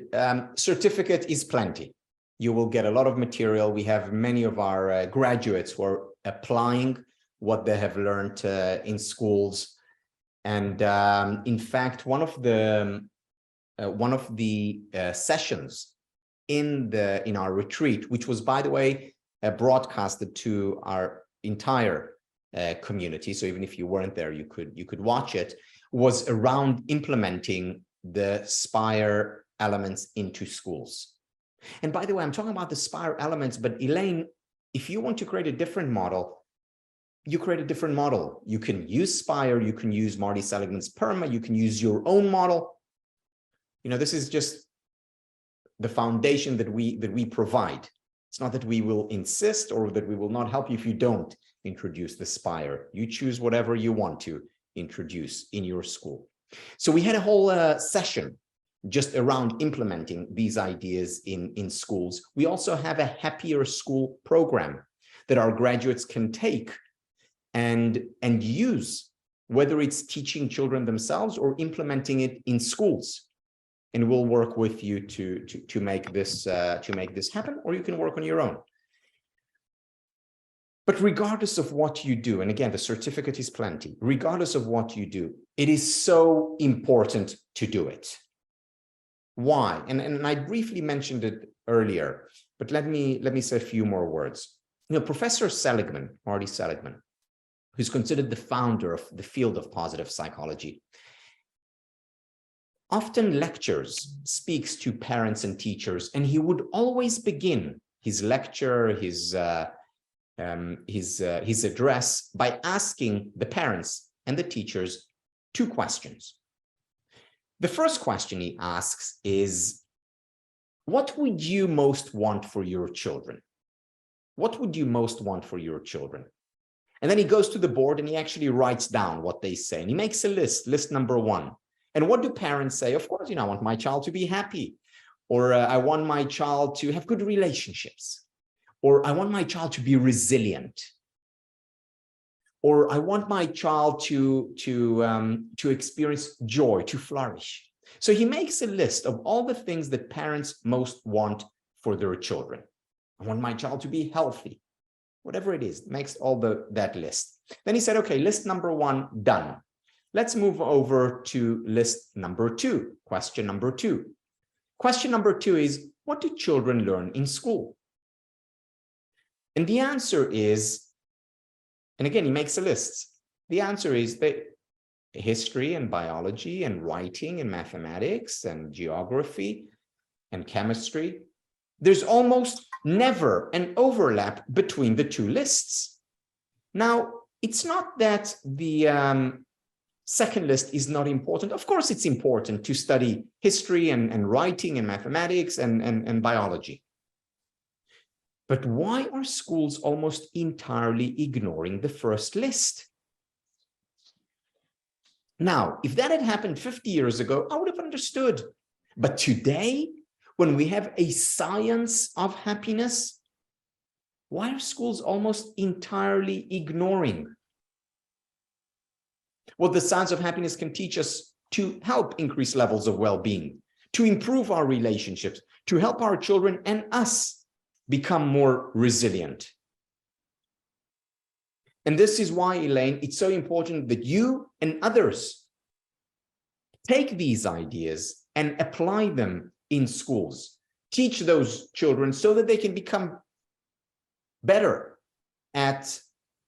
S1: Certificate is plenty. You will get a lot of material. We have many of our graduates who are applying what they have learned in schools. And in fact, one of the sessions in our retreat, which was, by the way, broadcasted to our entire community. So even if you weren't there, you could watch it, was around implementing the SPIRE elements into schools. And by the way, I'm talking about the SPIRE elements, but Elaine, if you want to create a different model, you create a different model. You can use SPIRE, you can use Marty Seligman's PERMA, you can use your own model. You know, this is just the foundation that we provide. It's not that we will insist or that we will not help you if you don't introduce the SPIRE. You choose whatever you want to introduce in your school. So we had a whole session just around implementing these ideas in schools. We also have a happier school program that our graduates can take and use, whether it's teaching children themselves or implementing it in schools. And we'll work with you to make this happen, or you can work on your own. But regardless of what you do, and again, the certificate is plenty, regardless of what you do, it is so important to do it. Why? And I briefly mentioned it earlier, but let me say a few more words. You know, Professor Seligman, Marty Seligman, who's considered the founder of the field of positive psychology, often lectures, speaks to parents and teachers, and he would always begin his lecture, his address by asking the parents and the teachers two questions. The first question he asks is, what would you most want for your children? What would you most want for your children? And then he goes to the board and he actually writes down what they say. And he makes a list number one. And what do parents say? Of course, you know, I want my child to be happy, or I want my child to have good relationships, or I want my child to be resilient, or I want my child to experience joy, to flourish. So he makes a list of all the things that parents most want for their children. I want my child to be healthy, whatever it is, makes all that list. Then he said, okay, list number one, done. Let's move over to list number two, question number two. Question number two is, what do children learn in school? And the answer is, and again, he makes a list. The answer is that history and biology and writing and mathematics and geography and chemistry. There's almost never an overlap between the two lists. Now, it's not that the second list is not important. Of course, it's important to study history and writing and mathematics and biology. But why are schools almost entirely ignoring the first list? Now, if that had happened 50 years ago, I would have understood. But today, when we have a science of happiness, why are schools almost entirely ignoring what the science of happiness can teach us to help increase levels of well-being, to improve our relationships, to help our children and us become more resilient? And this is why, Elaine, it's so important that you and others take these ideas and apply them in schools. Teach those children so that they can become better at,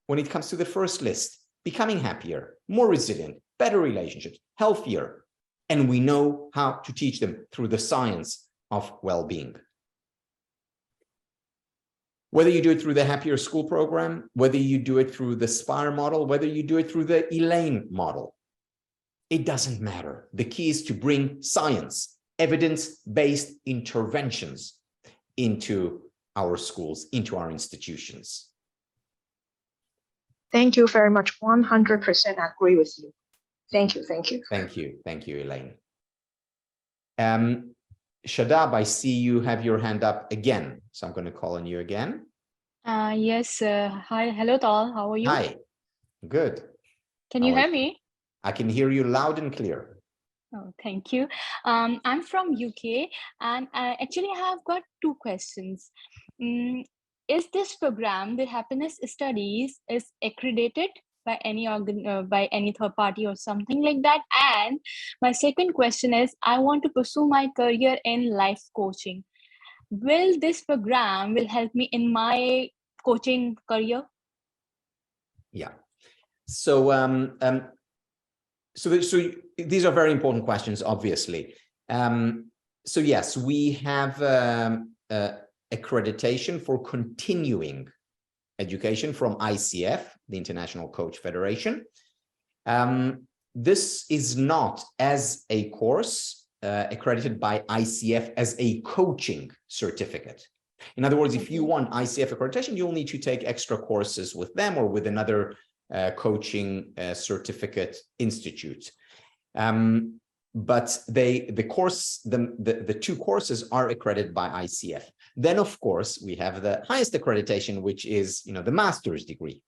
S1: when it comes to the first list, becoming happier, more resilient, better relationships, healthier. And we know how to teach them through the science of well-being. Whether you do it through the Happier School program, whether you do it through the SPIRE model, whether you do it through the Elaine model, it doesn't matter. The key is to bring science, evidence-based interventions into our schools, into our institutions.
S8: Thank you very much. 100% agree with you. Thank you. Thank you.
S1: Thank you. Thank you, Elaine. Shadab, I see you have your hand up again, so I'm going to call on you again.
S9: Yes. Hi. Hello, Tal. How are you?
S1: Hi. Good.
S9: Can you hear me?
S1: I can hear you loud and clear.
S9: Oh, thank you. I'm from UK, and I actually have got two questions. Is this program, the happiness studies, is accredited by any by any third party or something like that? And my second question is, I want to pursue my career in life coaching. Will this program will help me in my coaching career?
S1: Yeah. So, so these are very important questions, obviously. So yes, we have accreditation for continuing education from ICF, the International Coach Federation. This is not as a course accredited by ICF as a coaching certificate. In other words, if you want ICF accreditation, you'll need to take extra courses with them or with another coaching certificate institute. But the two courses are accredited by ICF. Then, of course, we have the highest accreditation, which is, the master's degree.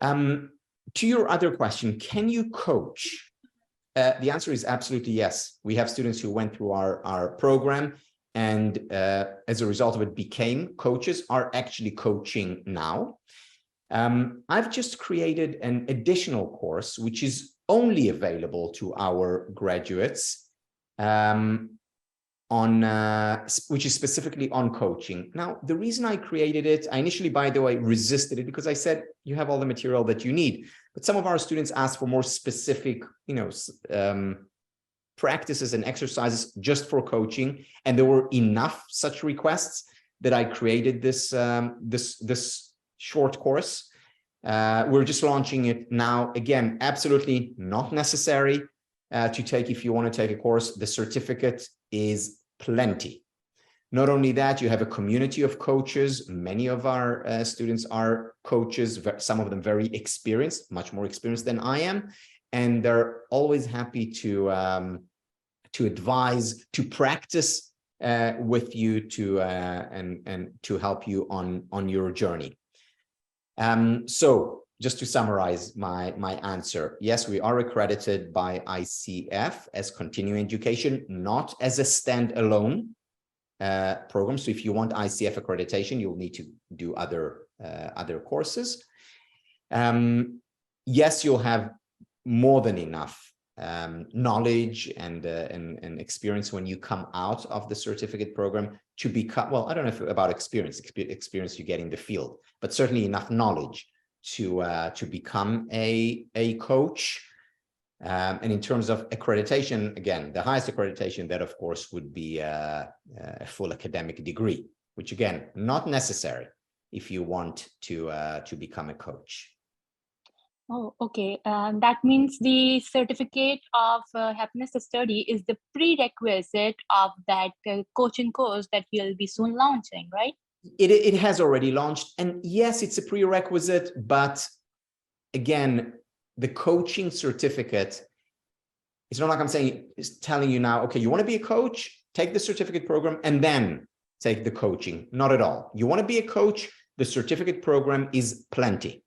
S1: To your other question, can you coach? The answer is absolutely yes. We have students who went through our program and as a result of it became coaches, are actually coaching now. I've just created an additional course, which is only available to our graduates, which is specifically on coaching. Now, the reason I created it, I initially, by the way, resisted it because I said, you have all the material that you need. But some of our students asked for more specific, practices and exercises just for coaching. And there were enough such requests that I created this short course. We're just launching it now. Again, absolutely not necessary to take if you want to take a course. The certificate is plenty. Not only that, you have a community of coaches. Many of our students are coaches, some of them very experienced, much more experienced than I am. And they're always happy to advise, to practice with you, and to help you on your journey. So just to summarize my answer, yes, we are accredited by ICF as continuing education, not as a standalone program. So if you want ICF accreditation, you'll need to do other courses. Yes, you'll have more than enough knowledge and experience when you come out of the certificate program to become, well, I don't know if about experience you get in the field, but certainly enough knowledge to become a coach. And in terms of accreditation, again, the highest accreditation, that of course would be a full academic degree, which again, not necessary if you want to become a coach.
S9: Oh, okay. That means the certificate of happiness study is the prerequisite of that coaching course that you'll be soon launching, right?
S1: It has already launched. And yes, it's a prerequisite, but again, the coaching certificate, it's not like I'm saying, it's telling you now, okay, you want to be a coach, take the certificate program and then take the coaching. Not at all. You want to be a coach, the certificate program is plenty.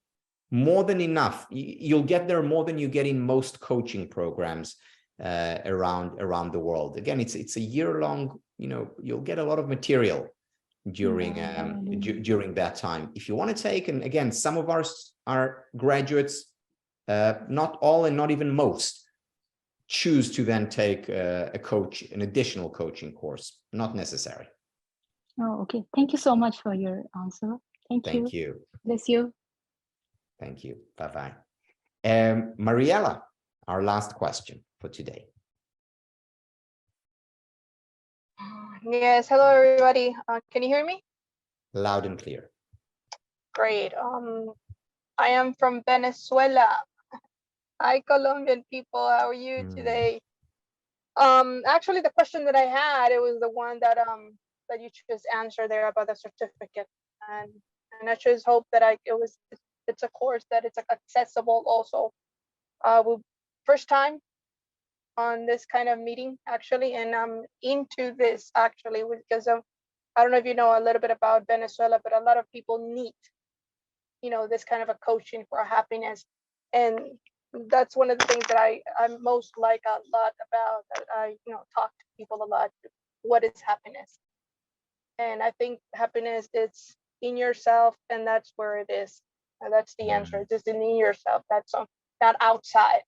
S1: More than enough. You'll get there more than you get in most coaching programs around the world. Again, it's a year-long, you'll get a lot of material during that time. If you want to take, and again, some of our graduates, not all and not even most, choose to then take an additional coaching course. Not necessary.
S9: Oh, okay. Thank you so much for your answer. Thank you. Bless you.
S1: Thank you. Bye-bye. Mariella, our last question for today.
S10: Yes, hello everybody. Can you hear me?
S1: Loud and clear.
S10: Great. I am from Venezuela. Hi, Colombian people. How are you today? Actually, the question that I had, it was the one that that you just answered there about the certificate, and I just hope that it's a course that it's accessible also. First time on this kind of meeting actually, and I'm into this actually because of, I don't know if you know a little bit about Venezuela, but a lot of people need, this kind of a coaching for happiness. And that's one of the things that I most like a lot about, that I, talk to people a lot. What is happiness? And I think happiness is in yourself, and that's where it is. And that's the answer. It's just in yourself. That's not outside,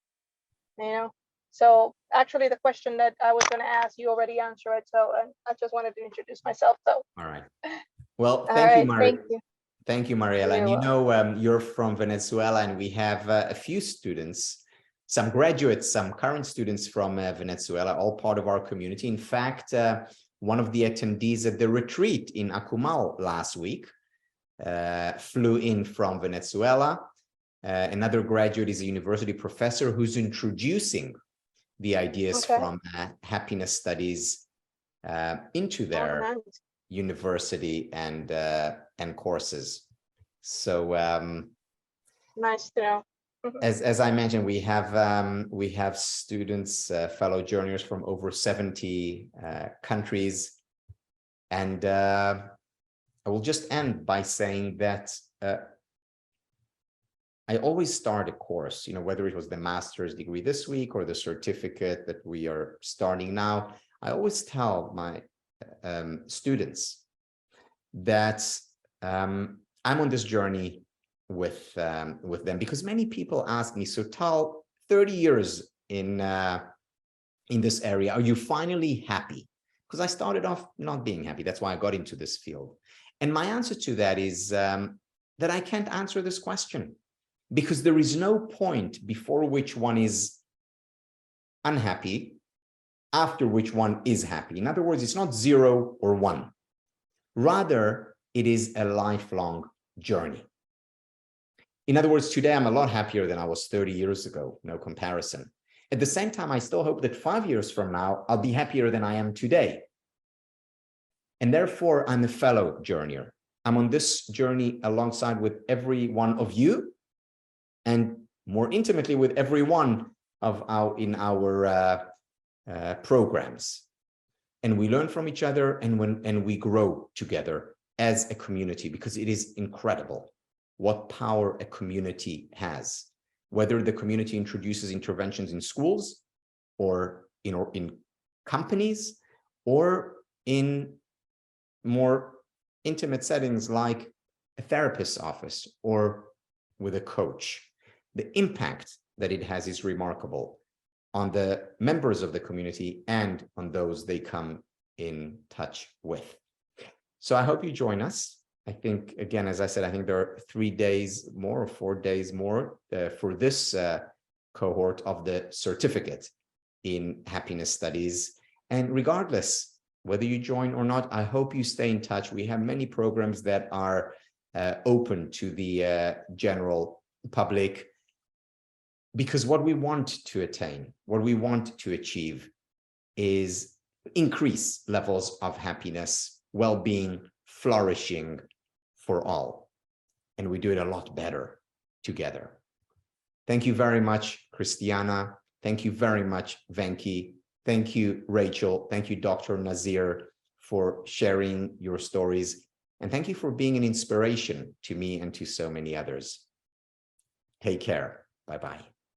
S10: So actually the question that I was going to ask, you already answered it. So I just wanted to introduce myself. So.
S1: All right. Well,
S10: Thank
S1: you, Maria.
S10: Thank you.
S1: Thank you, Mariela. And you're from Venezuela, and we have a few students, some graduates, some current students from Venezuela, all part of our community. In fact, one of the attendees at the retreat in Akumal last week flew in from Venezuela. Another graduate is a university professor who's introducing the ideas from happiness studies into their university and courses. So
S10: nice to know.
S1: As I mentioned, we have students, fellow journeyers from over 70 countries, and I will just end by saying that I always start a course, whether it was the master's degree this week or the certificate that we are starting now. I always tell my students that I'm on this journey with them, because many people ask me, so Tal, 30 years in this area, are you finally happy? Because I started off not being happy. That's why I got into this field. And my answer to that is that I can't answer this question, because there is no point before which one is unhappy, after which one is happy. In other words, it's not 0 or 1. Rather, it is a lifelong journey. In other words, today I'm a lot happier than I was 30 years ago, no comparison. At the same time, I still hope that 5 years from now, I'll be happier than I am today. And therefore, I'm a fellow journeyer. I'm on this journey alongside with every one of you, and more intimately with every one of our programs. And we learn from each other, and we grow together as a community, because it is incredible what power a community has, whether the community introduces interventions in schools or in companies, or in more intimate settings like a therapist's office or with a coach. The impact that it has is remarkable on the members of the community and on those they come in touch with. So I hope you join us. I think, again, as I said, I think there are 3 days more or 4 days more for this cohort of the certificate in happiness studies. And regardless whether you join or not, I hope you stay in touch. We have many programs that are open to the general public, because what we want to attain, what we want to achieve is increase levels of happiness, well-being, flourishing for all. And we do it a lot better together. Thank you very much, Christiana. Thank you very much, Venki. Thank you, Rachel. Thank you, Dr. Nazir, for sharing your stories. And thank you for being an inspiration to me and to so many others. Take care. Bye-bye.